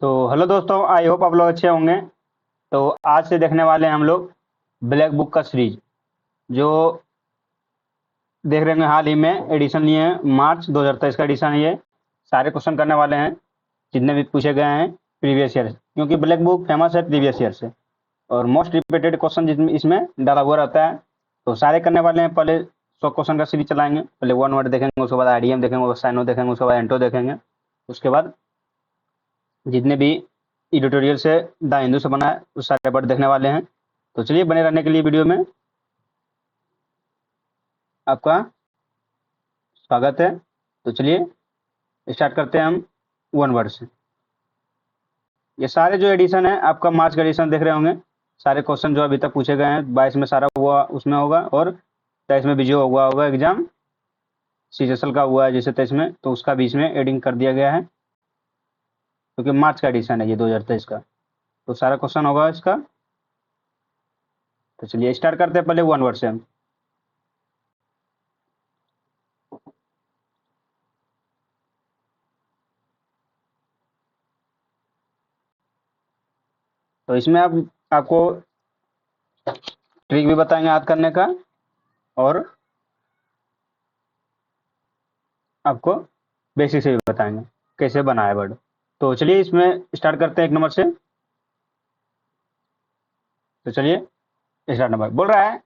तो हेलो दोस्तों, I hope आप लोग अच्छे होंगे। तो आज से देखने वाले हैं हम लोग ब्लैक बुक का सीरीज, जो देख रहे हैं हाल ही में एडिशन लिए हैं। मार्च 2023 का एडिशन है ये। सारे क्वेश्चन करने वाले हैं जितने भी पूछे गए हैं प्रीवियस ईयर, क्योंकि ब्लैक बुक फेमस है प्रीवियस ईयर से और मोस्ट रिपीटेड क्वेश्चन जिसमें इसमें डाला हुआ रहता है। तो सारे करने वाले हैं। पहले 100 क्वेश्चन का सीरीज चलाएंगे। पहले वन वर्ड देखेंगे, उसके बाद आईडीएम देखेंगे, उसके बाद साइनो देखेंगे, उसके बाद एंटो देखेंगे। उसके बाद जितने भी एडिटोरियल से द हिंदू से बना है उस सारे पार्ट देखने वाले हैं। तो चलिए, बने रहने के लिए वीडियो में आपका स्वागत है। तो चलिए स्टार्ट करते हैं हम वन वर्ड से। ये सारे जो एडिशन है आपका मार्च का एडिशन देख रहे होंगे। सारे क्वेश्चन जो अभी तक पूछे गए हैं 22 में सारा हुआ उसमें होगा, और 23 में भी जो हुआ होगा एग्जाम सीजीएसएल का हुआ है जैसे 23 में, तो उसका बीच में एडिंग कर दिया गया है क्योंकि मार्च का एडिशन है ये 2023 का। तो सारा क्वेश्चन होगा इसका। तो चलिए स्टार्ट करते हैं पहले वन वर्ड से हम। तो इसमें आप आपको ट्रिक भी बताएंगे याद करने का, और आपको बेसिक से भी बताएंगे कैसे बनाए वर्ड। तो चलिए इसमें स्टार्ट करते हैं एक नंबर से। तो चलिए स्टार्ट नंबर बोल रहा है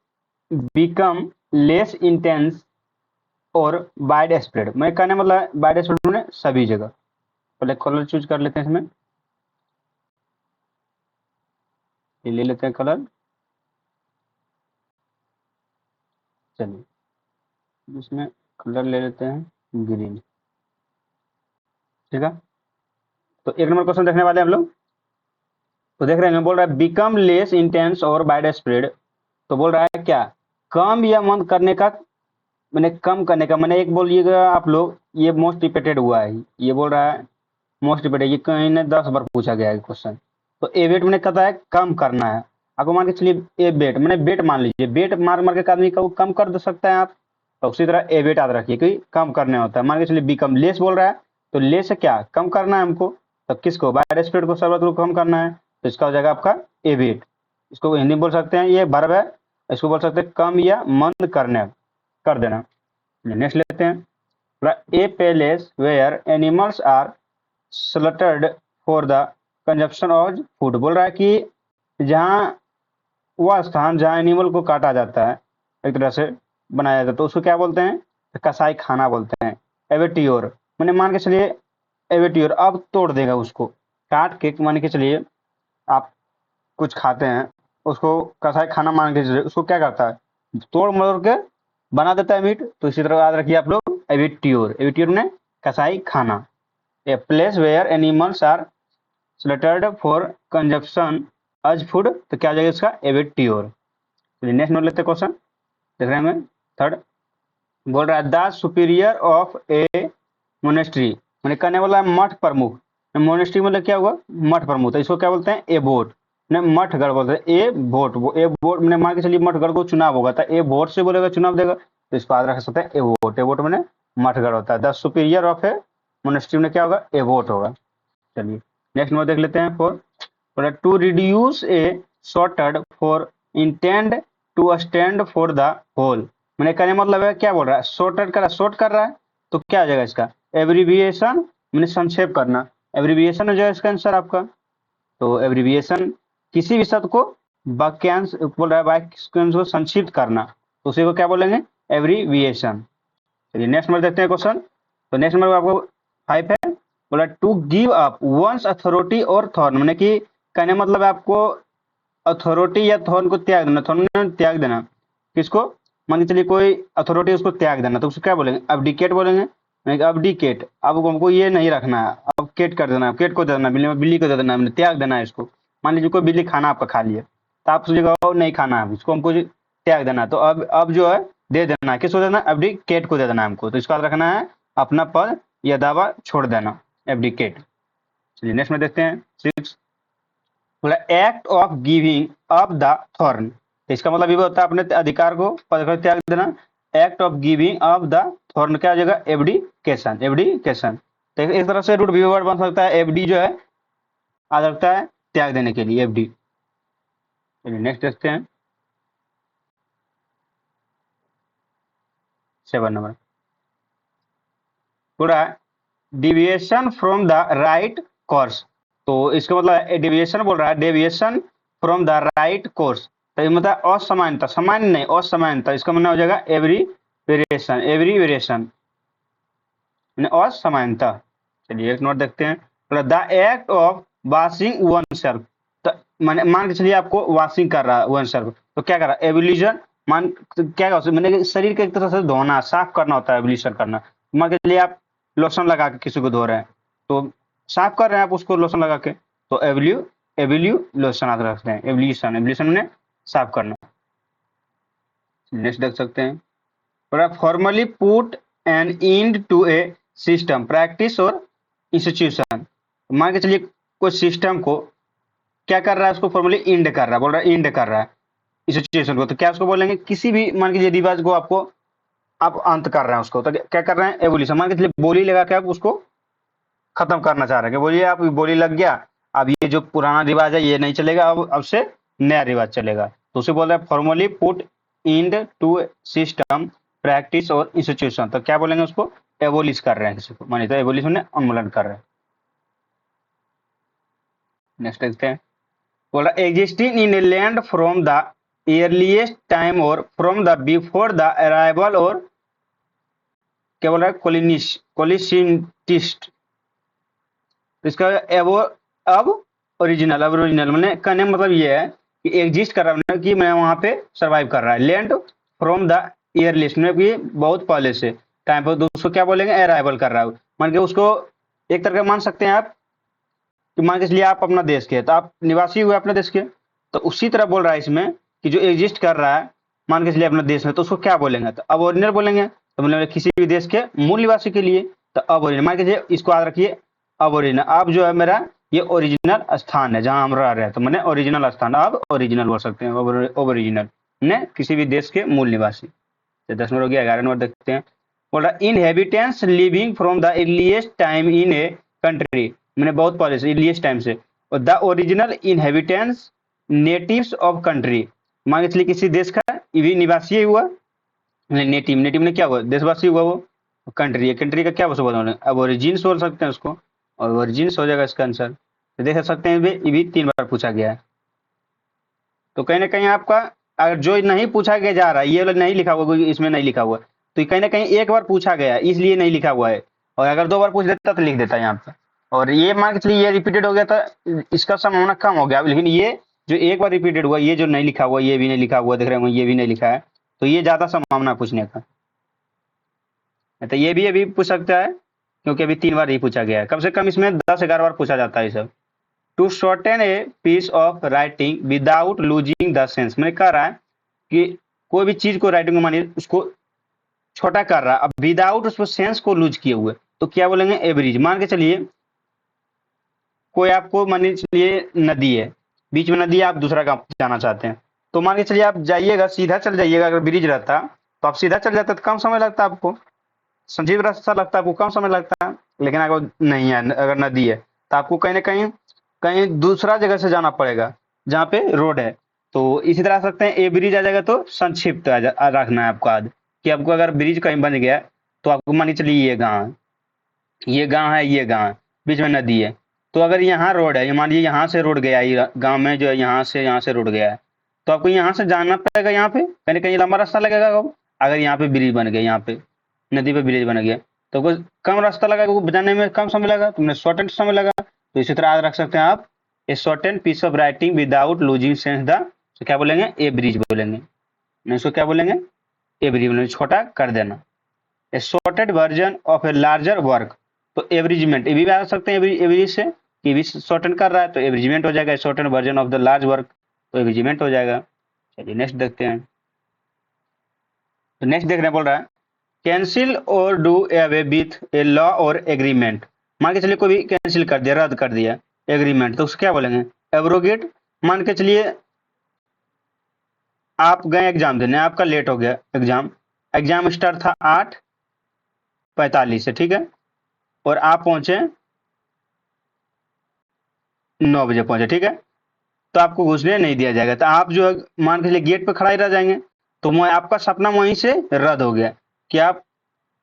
बिकम लेस इंटेंस और वाइड स्प्रेड। मैं कहने मतलब वाइड स्प्रेड में सभी जगह। पहले कलर चूज कर लेते हैं इसमें, ये ले लेते हैं कलर। चलिए इसमें कलर ले लेते हैं ग्रीन। ठीक है, तो एक नंबर क्वेश्चन देखने वाले हैं हम लोग। तो देख रहे हैं बोल रहा है बिकम लेस इंटेंस और वाइड स्प्रेड। तो बोल रहा है क्या, कम या मंद करने का, मैंने कम करने का। मैंने एक बोलिएगा आप लोग, ये मोस्ट रिपीटेड हुआ है। ये बोल रहा है मोस्ट रिपीटेड, ये कहीं ने 10 बार पूछा गया है क्वेश्चन। तो ए वेट मैंने कहता है कम करना है। आपको मान के चलिए ए वेट, मैंने वेट मान लीजिए, वेट मार मार के आदमी को कम कर दे सकते हैं आप। तो उसी तरह ए वेट याद रखिए कि कम करने होता है। मान के चलिए बिकम लेस बोल रहा है, तो लेस है क्या, कम करना है हमको। तो किसको, वाइड स्प्रेड को सर्वत्र को कम करना है। तो इसका हो जाएगा आपका ए वेट। इसको हिंदी में बोल सकते हैं, ये वर्ब है। इसको बोल सकते हैं कम या मंद करने, कर देना। नेक्स्ट लेते हैं a palace where animals are slaughtered for the consumption of food. बोल रहा है कि जहाँ वह स्थान जहाँ एनिमल को काटा जाता है, एक तरह से बनाया जाता है, तो उसको क्या बोलते हैं, कसाई खाना बोलते हैं। एवेट्योर मैंने मान के चलिए, एवेट्योर अब तोड़ देगा उसको, काट के मान के चलिए आप कुछ खाते हैं, उसको कसाई खाना मान के चलिए, उसको क्या करता है, तोड़ मरोड़ के बना देता है मीट। तो इसी तरह याद रखिए आप लोग एवेट्योर। एवेट्योर ने कसाई खाना। A place where animals are slaughtered for consumption as food, तो क्या हो जाएगा इसका, एवेट्योर। नेक्स्ट नोट लेते क्वेश्चन, देख रहे हैं थर्ड। बोल रहा है the superior of a monastery, मैंने कहने वाला है मठ प्रमुख। मोनेस्ट्री मतलब क्या हुआ, मठ प्रमुख। तो इसको क्या बोलते हैं, ए वोट। मठगढ़ बोलते हैं, ए वोट। ए वोट मैंने मान के चलिए मठगढ़ को चुनाव होगा, तो ए वोट से बोलेगा चुनाव देगा, तो इसको याद रख सकते हैं ए वोट। ए वोट मैंने मठगढ़ होता है। The superior of a monastery में क्या होगा, ए वोट होगा। चलिए नेक्स्ट नंबर देख लेते हैं four. To reduce a shortened form intend to stand for the whole. मैंने कहने मतलब है क्या बोल रहा है, शॉर्टेड कर रहा है, शॉर्ट कर रहा है, तो क्या आ जाएगा इसका, एब्रीविएशन, मैंने संक्षेप करना। एब्रीविएशन हो जाएगा इसका आंसर आपका। तो एब्रीविएशन किसी भी शब्द को वाक्यांश बोल रहा है, वाक्यांश को संक्षिप्त करना, तो उसी को क्या बोलेंगे, एब्रीविएशन। चलिए नेक्स्ट नंबर देखते हैं क्वेश्चन। तो नेक्स्ट नंबर आपको 5 है। बोला to give up one's authority और थॉर्न, मैंने कि कहने मतलब है आपको अथॉरिटी या थॉर्न को त्याग देना। थॉर्न त्याग देना किसको, मान के चलिए कोई अथॉरिटी उसको त्याग देना, तो उसको क्या बोलेंगे, अब्डिकेट बोलेंगे। अब्डिकेट, अब हमको ये नहीं रखना है, अब केट कर देना, केट को दे देना, बिल्ली को दे देना, मैंने त्याग देना है इसको। मान लीजिए कोई बिल्ली खाना आपका खा लिया, तो आप सोचिएगा नहीं खाना है, इसको हमको त्याग देना। तो अब जो है दे देना है, किसको देना, अब्डिकेट को दे देना है हमको। तो इसका याद रखना है अपना पद या दावा छोड़ देना, एब्डिकेट। चलिए नेक्स्ट में देखते हैं 6। बोला act of giving up the thorn, तो इसका मतलब ये होता है अपने अधिकार को पद को त्याग देना। Act of giving up the thorn क्या हो जाएगा, एब्डिकेशन। एब्डिकेशन तो एक तरह से रूट भी वर्ड बन सकता है। एफडी जो है आधा लगता है त्याग देने के लिए, एफडी। चलिए नेक्स्ट देखते हैं 7 नंबर। पूरा deviation from the right course. तो इसका मतलब डेविएशन बोल रहा है, deviation from the right course. तो ये मतलब असमानता, सामान्य नहीं असमानता, इसका मतलब हो जाएगा एवरी वेरिएशन, एवरी वेरिएशन असमानता। चलिए एक नोट देखते हैं, the act of washing one self. तो मान के चलिए आपको वॉशिंग कर रहा है वन सेल्फ, तो क्या कर रहा है एवोल्यूशन। मान तो क्या मैंने शरीर को एक तरह से धोना, साफ करना होता है एवोल्यूशन करना। मान के चलिए आप लोशन लगा के किसी को धो रहे हैं, तो साफ कर रहे हैं आप उसको लोशन लगा के, तो एवोल्यूशन आप रखते हैं, एवोल्यूशन, एवोल्यूशन में साफ करना। नेक्स्ट देख सकते हैं, formally put an end to a system, practice और इंस्टीट्यूशन। मान के चलिए कोई सिस्टम को क्या कर रहा है, उसको फॉर्मली इंड कर रहा है, बोल रहा है इंड कर रहा है इंस्टीट्यूशन को, तो क्या उसको बोलेंगे, किसी भी मान के चलिए रिवाज को आपको आप अंत कर रहे हैं उसको, तो क्या कर रहे हैं एवोल्यूशन। मान के चलिए बोली लगा के आप उसको खत्म करना चाह रहे हैं कि बोलिए आप बोली लग गया, अब ये जो पुराना रिवाज है ये नहीं चलेगा, अब से नया रिवाज चलेगा, तो उसे बोल रहे हैं formally put end to system, practice और इंस्टीट्यूशन। तो क्या बोलेंगे उसको, एबोलिश कर रहे हैं किसी को, मानिए तो एबोलिश में उन्मूलन कर रहे हैं। नेक्स्ट देखते हैं, बोल रहा existing in a land from the earliest time और from the before the arrival, और क्या बोल रहा है कोलिशिंटिस्ट। इसका एवो अब ओरिजिनल, अब ओरिजिनल मैंने कहने का मतलब ये है कि एग्जिस्ट कर रहा है, कि मैं वहां पे सर्वाइव कर रहा है। लैंड फ्रॉम द ईयरलिस्ट में भी बहुत पहले से टाइम पर, उसको क्या बोलेंगे अराइवल कर रहा है। मान के उसको एक तरह का मान सकते हैं आप कि मान के चलिए आप अपना देश के, तो आप निवासी हुए अपने देश के, तो उसी तरह बोल रहा है इसमें कि जो एग्जिस्ट कर रहा है मान के चलिए अपने देश में, तो उसको क्या बोलेंगे, तो अब ओरिजिनल बोलेंगे। तो मतलब किसी भी देश के मूल निवासी के लिए, तो अब ओरिजिनल मान के चलिए इसको याद रखिए, अब ओरिजिनल, अब जो है मेरा ये ओरिजिनल स्थान है जहां हम रह रहे हैं, तो मैंने ओरिजिनल स्थान, अब ओरिजिनल बोल सकते हैं, ओरिजिनल ने किसी भी देश के मूल निवासी। तो 10 नंबर हो गया। 11 नंबर देखते हैं, बोल रहा inhabitants living from the earliest time in a country, मैंने बहुत पहले से अर्लीस्ट टाइम से, और the original inhabitants natives of country. मान के चलिए किसी देश का भी निवासी हुआ, नेटिव, नेटिव ने क्या हुआ देशवासी हुआ, वो कंट्री है, कंट्री का क्या बोल, अब ओरिजिन बोल सकते हैं उसको, और ओरिजिन हो जाएगा इसका आंसर। तो देख सकते हैं ये भी 3 बार पूछा गया है। तो कहीं ना कहीं आपका अगर जो नहीं पूछा गया जा रहा है, ये वाला नहीं लिखा हुआ, इसमें नहीं लिखा हुआ, तो कहीं ना कहीं एक बार पूछा गया है इसलिए नहीं लिखा हुआ है, और अगर 2 बार पूछ देता तो लिख देता है यहाँ पे। और ये मान के चलिए ये रिपीटेड हो गया था, इसका संभावना कम हो गया, लेकिन ये जो एक बार रिपीटेड हुआ, ये जो नहीं लिखा हुआ, ये भी नहीं लिखा हुआ, देख रहे हो ये भी नहीं लिखा है, तो ये ज्यादा संभावना पूछने का। तो ये भी अभी पूछ सकता है, क्योंकि अभी 3 बार ही पूछा गया है, कम से कम इसमें 10-11 बार पूछा जाता है सब। To shorten a piece of writing without losing the sense, मैंने कह रहा है कि कोई भी चीज को राइटिंग में मानिए उसको छोटा कर रहा है, अब विदाउट उसको सेंस को लूज किए हुए, तो क्या बोलेंगे एवरेज। मान के चलिए कोई आपको मानिए चलिए नदी है, बीच में नदी है, आप दूसरा गांव जाना चाहते हैं, तो मान के चलिए आप जाइएगा, सीधा चल जाइएगा, अगर ब्रिज रहता तो आप सीधा चल जाते तो कम समय लगता आपको, संजीव रास्ता लगता है आपको, कम समय लगता है। लेकिन अगर नहीं है, अगर नदी है, तो आपको कहीं ना कहीं कहीं दूसरा जगह से जाना पड़ेगा जहाँ पे रोड है। तो इसी तरह सकते हैं ए ब्रिज आ जाएगा, तो संक्षिप्त रखना है आपको आज, कि आपको अगर ब्रिज कहीं बन गया तो आपको मान के चलिए ये गाँव है, ये गाँव है, ये गाँव है, बीच में नदी है, तो अगर यहाँ रोड है, मान लीजिए यहाँ से रोड गया, ये गाँव में जो है यहाँ से रोड गया है, तो आपको यहाँ से जाना पड़ेगा, यहाँ पे कहीं ना कहीं लंबा रास्ता लगेगा। अगर यहाँ पे ब्रिज बन गया, यहाँ पे नदी पे ब्रिज बन गया, तो कुछ कम रास्ता लगा, जाने में कम समय लगा, तुमने शॉर्टेंड समय लगा। तो इसी तरह याद रख सकते हैं आप, a shortened piece of writing without losing sense the, तो क्या बोलेंगे ए ब्रिज बोलेंगे, नहीं इसको क्या बोलेंगे ए ब्रिज बोलेंगे, छोटा कर देना। A shorted version of a larger work, तो एवरेजमेंट, ये भी आ सकते हैं एवरेज से, ये भी शॉर्टन कर रहा है तो एवरेजमेंट हो जाएगा, shorted version of the large work, तो एवरेजमेंट हो जाएगा। चलिए नेक्स्ट देखते हैं, तो नेक्स्ट देखने बोल रहा है कैंसिल और do away with a law और एग्रीमेंट। मान के चलिए कोई भी कैंसिल कर दिया, रद्द कर दिया एग्रीमेंट, तो उसको क्या बोलेंगे एब्रोगेट। मान के चलिए आप गए एग्जाम देने, आपका लेट हो गया एग्जाम, एग्जाम स्टार्ट था 8:45 से, ठीक है, और आप पहुंचे 9 बजे पहुंचे, ठीक है, तो आपको घुसने नहीं दिया जाएगा। तो आप जो है मान के चलिए गेट पे खड़ा ही रह जाएंगे, तो आपका सपना वहीं से रद्द हो गया कि आप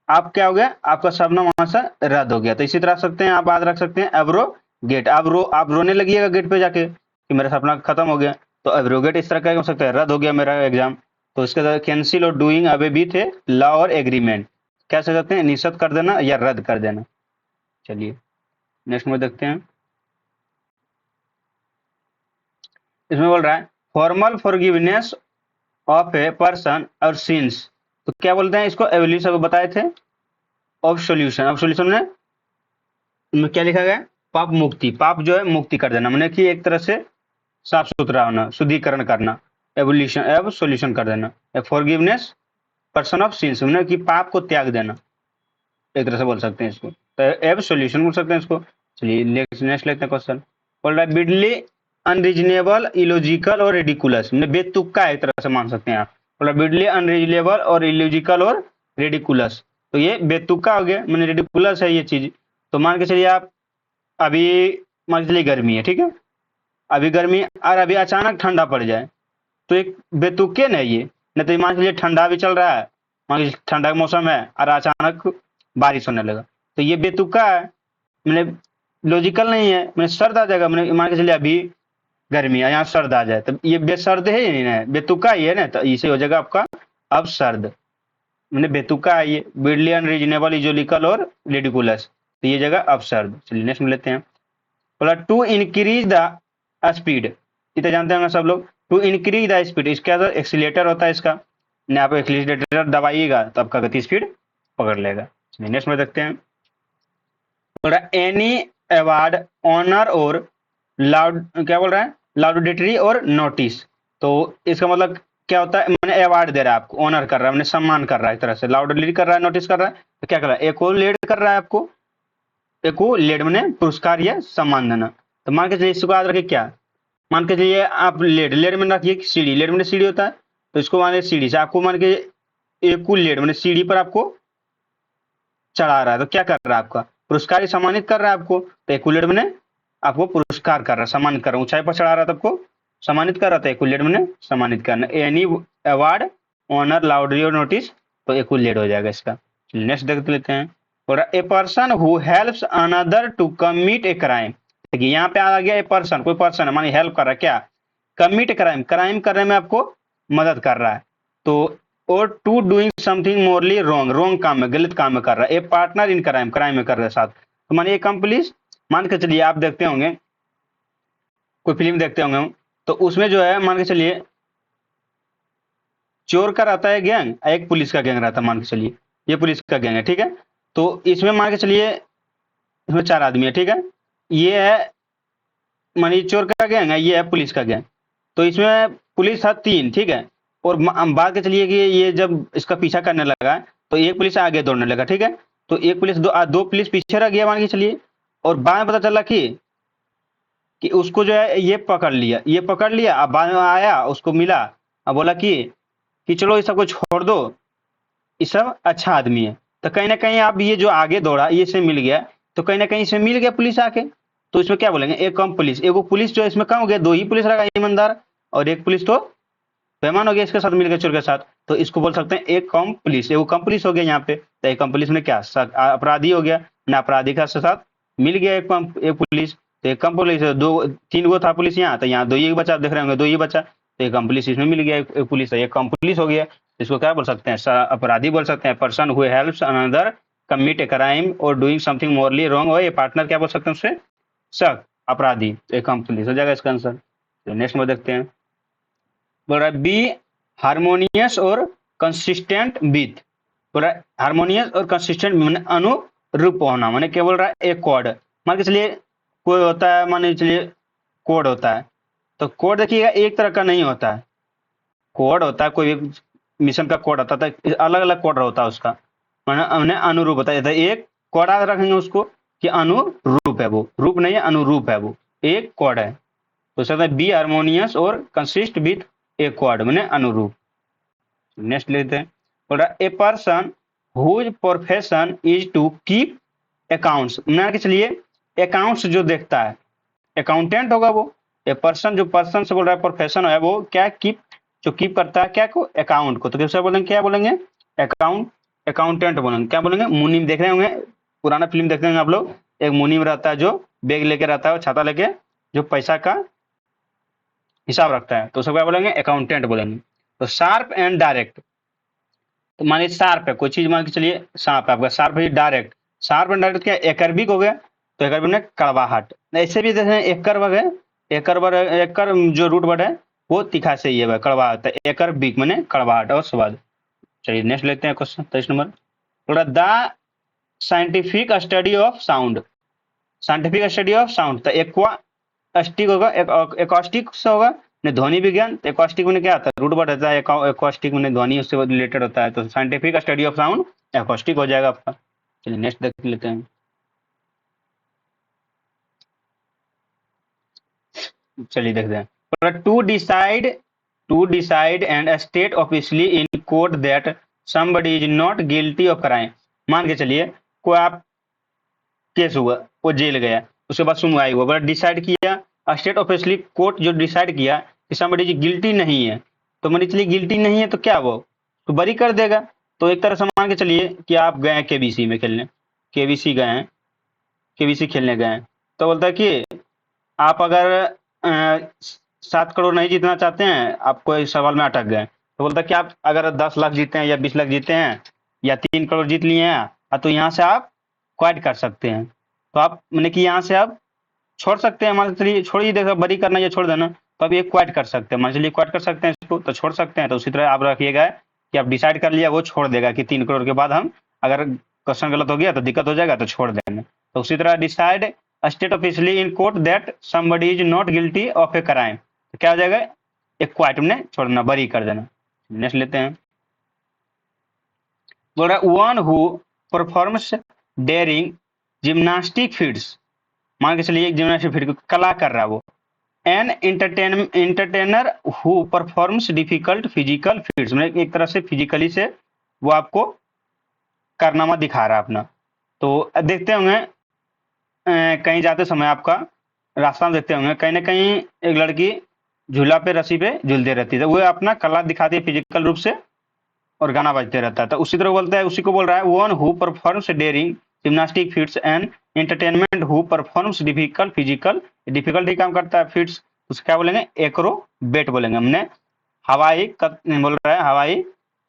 क्या हो गया, आपका सपना वहां से रद्द हो गया। तो इसी तरह रख सकते हैं, आप बात रख सकते हैं एब्रोगेट। आप रोने लगिएगा गेट पे जाके कि मेरा सपना खत्म हो गया, तो एब्रोगेट इस तरह का हो सकता है, रद्द हो गया मेरा एग्जाम। तो इसके साथ कैंसिल और डूइंग अवे भी थे लॉ और एग्रीमेंट, क्या कह सकते हैं, निषेध कर देना या रद्द कर देना। चलिए नेक्स्ट में देखते हैं। इसमें बोल रहा है formal forgiveness of a person और सिंस, तो क्या बोलते हैं इसको, एवोल्यूशन बताए थे, ऑफ सॉल्यूशन। ऑफ सॉल्यूशन में इनमें क्या लिखा गया, पाप मुक्ति, पाप जो है मुक्ति कर देना, मैंने कि एक तरह से साफ सुथरा होना, शुद्धिकरण करना, एवोल्यूशन एव सॉल्यूशन कर देना। फॉरगिवनेस पर्सन ऑफ सिंस, मैंने कि पाप को त्याग देना, एक तरह से बोल सकते हैं इसको, तो एव सॉल्यूशन बोल सकते हैं इसको। चलिए नेक्स्ट लेते हैं क्वेश्चन। बोल रहा है बिडली अनरीजनेबल, इलॉजिकल और रेडिकुलस, मैंने बेतुका एक तरह से मान सकते हैं आप। बोल रहा है बिडली अनरीजनेबल और इलॉजिकल और रेडिकुलस, तो ये बेतुका हो गया, मैंने रेडिकुलस है ये चीज। तो मान के चलिए आप अभी, मान के चलिए गर्मी है, ठीक है, अभी गर्मी और अभी अचानक ठंडा पड़ जाए, तो एक बेतुके नहीं ये, नहीं तो मान के चलिए ठंडा भी चल रहा है, मान लीजिए ठंडा का मौसम है और अचानक बारिश होने लगा, तो ये बेतुका है, मैंने लॉजिकल नहीं है, मैंने सर्द आ जाएगा, मैंने मान के चलिए अभी गर्मी है यहाँ सर्द आ जाए, तो ये बेसर्द है ही नहीं ना, बेतुका ही है ना, तो इसे हो जाएगा आपका अब सर्द, मैंने बेतुका है ये, बिडली अनरीजनेबल, इजोलिकल और रेडिकुलस, तो ये जगह अब सर्द। चलिए नेक्स्ट में लेते हैं। बोला टू इंक्रीज द स्पीड, इतना जानते होंगे सब लोग, टू इंक्रीज द स्पीड, इसका एक्सीलेटर होता है इसका, ने आप एक्सीलेटर दबाइएगा तो आपका गति स्पीड पकड़ लेगा। चलिए नेक्स्ट में देखते हैं। बोल रहा है एनी अवार्ड, ऑनर और लाउड, क्या बोल रहा है, लाउडेटरी और नोटिस, तो इसका मतलब क्या होता है, मैंने अवार्ड दे रहा है आपको, ऑनर कर रहा है, मैंने सम्मान कर रहा है, एक तरह से लाउडली कर रहा है, नोटिस कर रहा है, तो क्या कर रहा है, एकोलेड कर रहा है आपको, एकोलेड मैंने पुरस्कार या सम्मान देना। तो मान के चलिए इसको याद रखिए, क्या मान के चलिए आप लेड, लेड में रखिए सीढ़ी, लेड में सीढ़ी होता है, तो इसको मान सीढ़ी से आपको मान के एकुलेड मैंने सीढ़ी पर आपको चढ़ा रहा है, तो क्या कर रहा है, आपका पुरस्कार ही सम्मानित कर रहा है आपको, तो एकुलेड मैंने आपको पुरस्कार कर रहा है, सम्मानित कर रहा है, ऊंचाई पर चढ़ा रहा था आपको सम्मानित कर रहा था, एकुलेड मैंने सम्मानित करना, एनी अवार्ड, ऑनर, लाउडली और नोटिस, तो एकुलेड हो जाएगा इसका। नेक्स्ट देख लेते हैं। और a person who helps another to commit a crime, देखिए यहाँ पे आ गया ए पर्सन, कोई पर्सन है, मानी हेल्प कर रहा है, क्या कमिट क्राइम, क्राइम करने में आपको मदद कर रहा है, तो और to doing something morally wrong, wrong काम में, गलत काम में कर रहा है, a partner in crime, crime में कर रहा है साथ, तो मानिए कंप्लीस, मान के चलिए आप देखते होंगे, कोई फिल्म देखते होंगे, तो उसमें जो है मान के चलिए चोर का रहता है गैंग, एक पुलिस का गैंग रहता है, मान के चलिए ये पुलिस का गैंग है, ठीक है, तो इसमें मान के चलिए इसमें 4 आदमी है, ठीक है, ये है मानिए चोर का गैंग है, ये है पुलिस का गैंग, तो इसमें पुलिस था 3, ठीक है, और बात के चलिए कि ये जब इसका पीछा करने लगा, तो एक पुलिस आगे दौड़ने लगा, ठीक है, तो एक पुलिस दो पुलिस पीछे रह गया मान के चलिए, और बाद में पता चला कि उसको जो है ये पकड़ लिया, अब बाद में आया उसको मिला, अब बोला कि चलो इस सबको छोड़ दो, ये सब अच्छा आदमी है, तो कहीं ना कहीं आप ये जो आगे दौड़ा ये से मिल गया, तो कहीं ना कहीं इसमें मिल गया पुलिस आके, तो इसमें क्या बोलेंगे, एक कम पुलिस, एगो पुलिस जो इसमें कम हो गया, 2 ही पुलिस रहा ईमानदार, और एक पुलिस तो बेईमान हो गया इसके साथ मिलकर, चोर के साथ, तो इसको बोल सकते हैं एक कम पुलिस, एगो कम पुलिस हो गया यहाँ पे, तो एक कम पुलिस में क्या अपराधी हो गया ना, अपराधी का साथ मिल गया एक पुलिस, तो एक कम पुलिस, 3 गो था पुलिस यहाँ, तो यहाँ 2 ही बचा, देख रहे होंगे 2 ही बचा, तो एक कम पुलिस इसमें मिल गया, एक पुलिस, एक कम पुलिस हो गया, इसको क्या बोल सकते हैं, अपराधी बोल सकते हैं, person who helps another commit a crime और डूइंग समथिंग मोरली रॉन्ग, हो ये पार्टनर क्या बोल सकते हैं उससे, शक, अपराधी, एक कम पुलिस हो जाएगा इसका आंसर। तो नेक्स्ट में देखते हैं। बोल रहा है बी हारमोनियस और कंसिस्टेंट विथ, बोल रहा है हारमोनियस और कंसिस्टेंट मैंने अनुरूप होना, मैंने क्या बोल रहा है, एक कोड, मान के चलिए कोई होता है, मान के चलिए कोड होता है, तो कोड देखिएगा एक तरह का नहीं होता है, कोड होता है, कोई मिशन का कोड होता है, अलग अलग कोड होता है उसका, मैंने अनुरूप होता है, एक कोड याद रखेंगे उसको कि अनुरूप है, वो रूप नहीं है, अनुरूप है, वो एक कोड है, तो सकता है बी हारमोनियस और कंसिस्ट विथ ए कोड मैंने अनुरूप। नेक्स्ट लेते हैं। बोल रहा है a person whose profession is to keep accounts, मान के चलिए अकाउंट्स जो देखता है, अकाउंटेंट होगा वो। ए पर्सन, जो पर्सन से बोल रहा है प्रोफेशन है वो क्या कीप, जो कीप करता है क्या को, अकाउंट को। तो कैसे बोलेंगे, क्या बोलेंगे, अकाउंट, अकाउंटेंट बोलेंगे। क्या बोलेंगे, मुनीम। देख रहे होंगे पुराना फिल्म देखते होंगे आप लोग, एक मुनीम रहता है जो बैग लेके रहता है, छाता लेके, जो पैसा का हिसाब रखता है, तो उसको क्या बोलेंगे, अकाउंटेंट बोलेंगे। तो शार्प एंड डायरेक्ट, तो मान लीजिए शार्प है कोई चीज, मान के चलिए शार्प है आपका, शार्प है डायरेक्ट, शार्प एंड डायरेक्ट क्या, एकरबिक हो गया, तो एकरबिक ने कड़वाहट। ऐसे भी देखें एकर वर्ग है, एकर वर्ग, एकर जो रूट वर्ड है वो तीखा से ही है कड़वाहट, एकर बिक मैंने कड़वाहट और स्वाद। चलिए नेक्स्ट लेते हैं क्वेश्चन 23 नंबर। थोड़ा the scientific study of sound, scientific study of sound, तो एक्वास्टिक होगा, एकॉस्टिक से होगा ने ध्वनि विज्ञान। तो एकॉस्टिक में क्या आता है, रूट वर्ड रहता है एकॉस्टिक में ध्वनि, उससे रिलेटेड होता है, तो scientific study of sound acoustic हो जाएगा आपका। चलिए नेक्स्ट देख लेते हैं। चलिए देखते हैं। To decide and state officially in court that somebody is not guilty of crime. मान के चलिए कोई आप केस हुआ, वो जेल गया, उसके बाद सुनवाई हुआ, बड़ा डिसाइड किया स्टेट ऑफिशियली कोर्ट जो डिसाइड किया कि somebody जी गिल्टी नहीं है, तो मान के चलिए गिल्टी नहीं है तो क्या वो तो बरी कर देगा। तो एक तरह से मान के चलिए कि आप गए हैं केबीसी में खेलने, केबीसी गए हैं, केबीसी खेलने गए हैं, तो बोलता है कि आप अगर 7 करोड़ नहीं जीतना चाहते हैं, आप कोई सवाल में अटक गए, तो बोलता है कि आप अगर 10 लाख जीते हैं या 20 लाख जीते हैं या 3 करोड़ जीत लिए हैं, तो यहाँ से आप क्वाइट कर सकते हैं। तो आप मैंने कि यहाँ से आप छोड़ सकते हैं, मान चलिए छोड़िए, देखो बरी करना या छोड़ देना, तो आप ये क्वाइट कर सकते हैं, मान चलिए क्वाइट कर सकते हैं इसको, तो छोड़ सकते हैं। तो उसी तरह आप रखिएगा कि आप डिसाइड कर लिया, वो छोड़ देगा कि 3 करोड़ के बाद हम अगर क्वेश्चन गलत हो गया तो दिक्कत हो जाएगा, तो छोड़ देंगे। तो उसी तरह decide state officially in court that somebody is not guilty of a crime, तो क्या हो जाएगा, एक क्वाइट में छोड़ना, बरी कर देना। नेक्स्ट लेते हैं। बोल रहा है one who performs daring gymnastic feats, मान के चलिए जिम्नास्टिक फीट को कला कर रहा है वो। An entertainer who performs difficult physical feats, मतलब एक तरह से फिजिकली से वो आपको कारनामा दिखा रहा है अपना। तो देखते होंगे कहीं जाते समय आपका रास्ता में देखते होंगे कहीं ना कहीं एक लड़की झूला पे रस्सी पे झूलते रहती है, वो अपना कला दिखाती है फिजिकल रूप से और गाना बजते रहता है। तो उसी तरह बोलता है, उसी को बोल रहा है one who performs daring gymnastic feats and entertainment who performs difficult physical, difficult ही काम करता है फीट्स, उसको क्या बोलेंगे, एक्रोबेट बोलेंगे। हमने बोल रहा है हवाई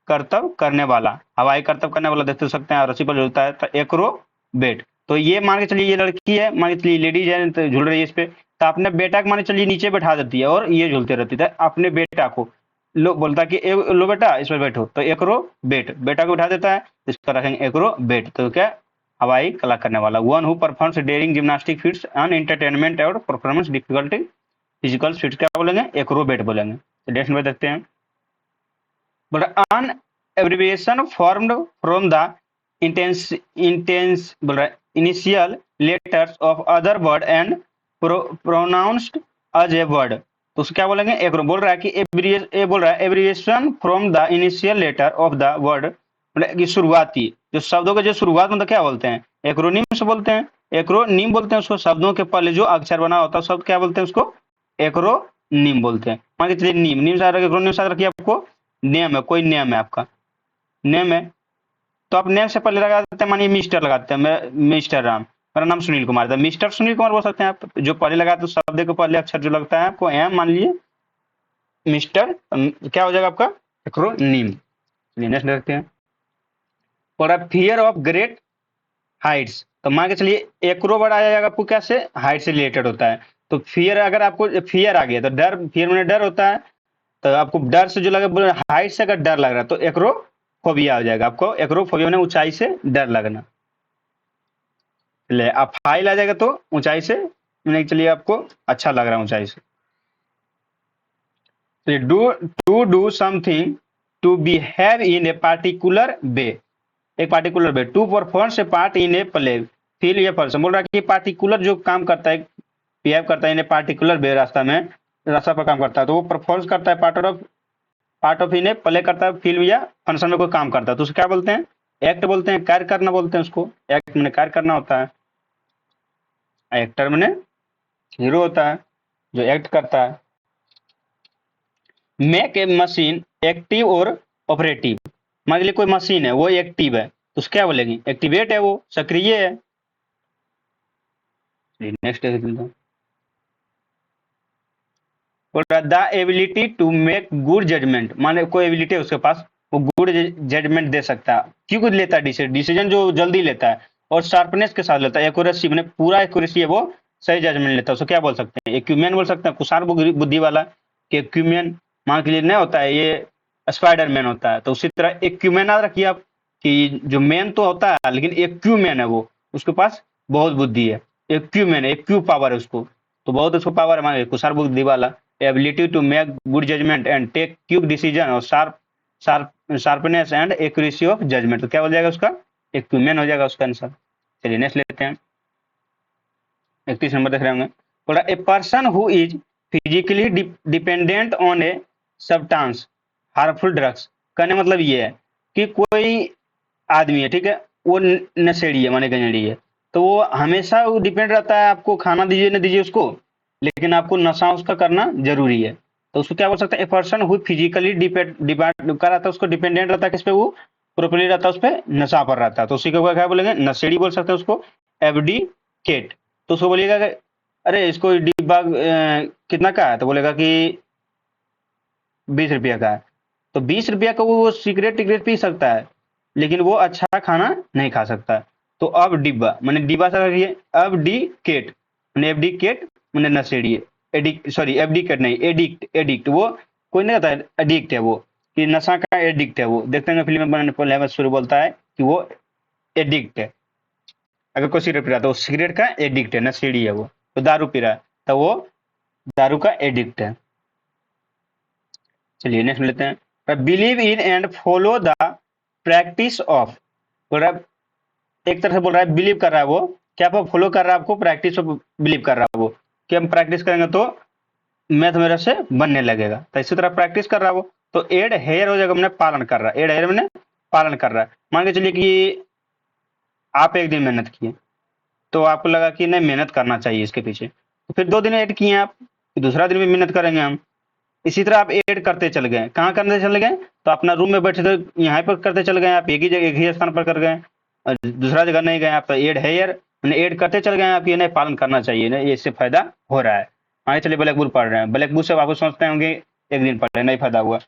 करतब करने वाला, हवाई करतब करने वाला देख सकते हैं, रस्सी पर झूलता है, तो एक्रोबेट। तो ये मान के चलिए ये लड़की है, मान के चलिए लेडीज है, तो झूल रही है इस पे, तो अपने बेटा को मान के चलिए नीचे बैठा देती है और ये झूलते रहती है, अपने बेटा को लो बोलता कि लो बेटा इस पर बैठो, तो एकरो बेट, बेटा को उठा देता है, इसको रखेंगे एकरो बेट। तो क्या, हवाई कला करने वाला। One who performs daring gymnastic feats and entertainment और परफॉर्मेंस डिफिकल्टी फिजिकल फीट्स क्या बोलेंगे, एक्रोबेट बोलेंगे। तो नेक्स्ट में देखते हैं। बोल an abbreviation formed from the intense बोल रहा है initial letters of other word and pronounced as a word, तो उसको क्या बोलेंगे, एक बोल रहा है कि बोल रहा है abbreviation from the initial letter of the word, मतलब कि शुरुआती जो शब्दों के जो शुरुआत मतलब क्या बोलते हैं, एक्रोनिम से बोलते हैं, एक्रोनिम बोलते हैं उसको, शब्दों के पहले जो अक्षर बना होता है शब्द क्या बोलते हैं उसको, एक्रोनिम बोलते हैं। मान के चलिए नीम, नीम से एक्रोनिम से रखिए आपको, नेम है, कोई नेम है आपका, नेम है, तो आप नेम से पहले लगा देते हैं, मानिए मिस्टर लगाते हैं, मैं मिस्टर राम, मेरा नाम सुनील कुमार था, मिस्टर सुनील कुमार बोल सकते हैं आप, जो पहले लगाते हैं शब्द के पहले अक्षर जो लगता है आपको एम मान लीजिए, मिस्टर क्या हो जाएगा आपका, एक्रोनिम। नेक्स्ट देखते हैं। और फियर ऑफ ग्रेट हाइट्स, तो मान के चलिए एक्रो वर्ड आ जाएगा आपको क्या से, हाइट से रिलेटेड होता है। तो फियर, अगर आपको फियर आ गया तो डर, फियर में डर होता है, तो आपको डर से जो लगा, हाइट से अगर डर लग रहा है तो एक्रोफोबिया हो जाएगा आपको, एक्रोफोबिया ने ऊंचाई से डर लगना। चलिए आप फाइल आ जाएगा तो ऊंचाई से, नहीं चलिए आपको अच्छा लग रहा है ऊंचाई से। To do something to behave in a particular way, एक particular way, to performs a part in a play feel ये पर्सन, बोल रहा है कि पार्टिकुलर जो काम करता है, बिहेव करता है इन ए पार्टिकुलर वे, रास्ता पर काम करता है, तो वो परफॉर्म करता है part of in a play करता है, फिल्म या फंक्शन में कोई काम करता है, तो उसको क्या बोलते हैं, एक्ट बोलते हैं, कार्य करना बोलते हैं उसको, एक्ट मैंने कार्य करना होता है, एक्टर मैंने हीरो होता है जो एक्ट करता है। मेक ए मशीन एक्टिव और ऑपरेटिव, मान लीजिए कोई मशीन है वो एक्टिव है तो उसको क्या बोलेंगे, एक्टिवेट है, वो सक्रिय है। Next the ability to make good judgement, माने कोई एबिलिटी है उसके पास, वो गुड जजमेंट दे सकता है, क्यों लेता है डिसीजन जो जल्दी लेता है, और शार्पनेस के साथ लेता है, एक्यूरेसी मैंने पूरा एक्यूरेसी है वो, सही जजमेंट लेता है, उसको क्या बोल सकते हैं, एक्यूमेन बोल सकते हैं, कुशार बुद्धि वाला कि एक्यूमेन, मान के लिए नहीं होता है ये स्पाइडर मैन होता है, तो उसी तरह एक्यूमेन याद रखिए आप कि जो मैन तो होता है लेकिन एक्यूमेन है वो, उसके पास बहुत बुद्धि है, एक्यूमेन है, एक्यू पावर है उसको, तो बहुत उसको पावर है, मान कुशार बुद्धि वाला। Ability to make good judgment and take quick decision और sharpness and accuracy of judgment, तो क्या हो जाएगा उसका, एक्यूमेन हो जाएगा उसका आंसर। चलिए नेक्स्ट लेते हैं, 31 नंबर देख रहे होंगे, बोला a person who is physically dependent on a substance harmful drugs, कहने मतलब ये है कि कोई आदमी है, ठीक है, वो नशेड़ी है, माने गंजेड़ी है, तो वो हमेशा वो डिपेंड रहता है, आपको खाना दीजिए ना दीजिए उसको, लेकिन आपको नशा उसका करना जरूरी है, तो उसको क्या बोल सकते हैं, a person who physically depend कर रहता है, उसको डिपेंडेंट रहता है किस पे, वो प्रोपरली रहता है उस पर, नशा पर रहता है, तो उसी को क्या बोलेंगे, नशेड़ी बोल सकते हैं उसको, एबडीकेट, तो उसको बोलिएगा कि अरे इसको डिब्बा कितना का है, तो बोलेगा कि 20 रुपया का है, तो 20 रुपया का वो सिगरेट टिगरेट पी सकता है, लेकिन वो अच्छा खाना नहीं खा सकता। तो अब डिब्बा मैंने डिब्बा से रखिए, अब डी केट मैंने एफ डी केट मैंने नशेड़ी, एडिक्ट, सॉरी एफ डी केट नहीं, एडिक्ट, एडिक्ट वो कोई नहीं कहता है, एडिक्ट है वो, कि नशा का एडिक्ट है वो, देखते हैं फिल्म में बनाने पहले शुरू बोलता है कि वो एडिक्ट है, अगर कोई सिगरेट पी रहा है तो वो सिगरेट का एडिक्ट है, नशेड़ी है वो, तो दारू पी रहा है तो वो दारू का एडिक्ट है। चलिए नेक्स्ट लेते हैं, believe in and follow the practice of, बोल रहा है एक तरह से बोल रहा है बिलीव कर रहा है वो, क्या आप फॉलो कर रहा है, आपको प्रैक्टिस ऑफ बिलीव कर रहा है वो, कि हम प्रैक्टिस करेंगे तो मैथ मेरे से बनने लगेगा, तो इसी तरह प्रैक्टिस कर रहा है वो, तो एड हेयर हो जाएगा, मैंने पालन कर रहा है, एड हेयर मैंने पालन कर रहा है, मान के चलिए कि आप एक दिन मेहनत किए, तो आपको लगा कि नहीं मेहनत करना चाहिए इसके पीछे, तो फिर 2 दिन ऐड किए आप, दूसरा दिन भी मेहनत करेंगे हम, इसी तरह आप ऐड करते चल गए, कहाँ करते चले गए, तो अपना रूम में बैठे थे यहाँ पर करते चल गए, आप एक ही जगह एक ही स्थान पर कर गए, और दूसरा जगह नहीं गए आप, तो ऐड है यार मैंने ऐड करते चल गए आप, ये नहीं पालन करना चाहिए ना, ये इससे फायदा हो रहा है। मान चलिए ब्लैक बोर्ड पढ़ रहे हैं, ब्लैक बोर्ड से आप सोचते होंगे एक दिन पढ़ रहे नहीं फायदा हुआ,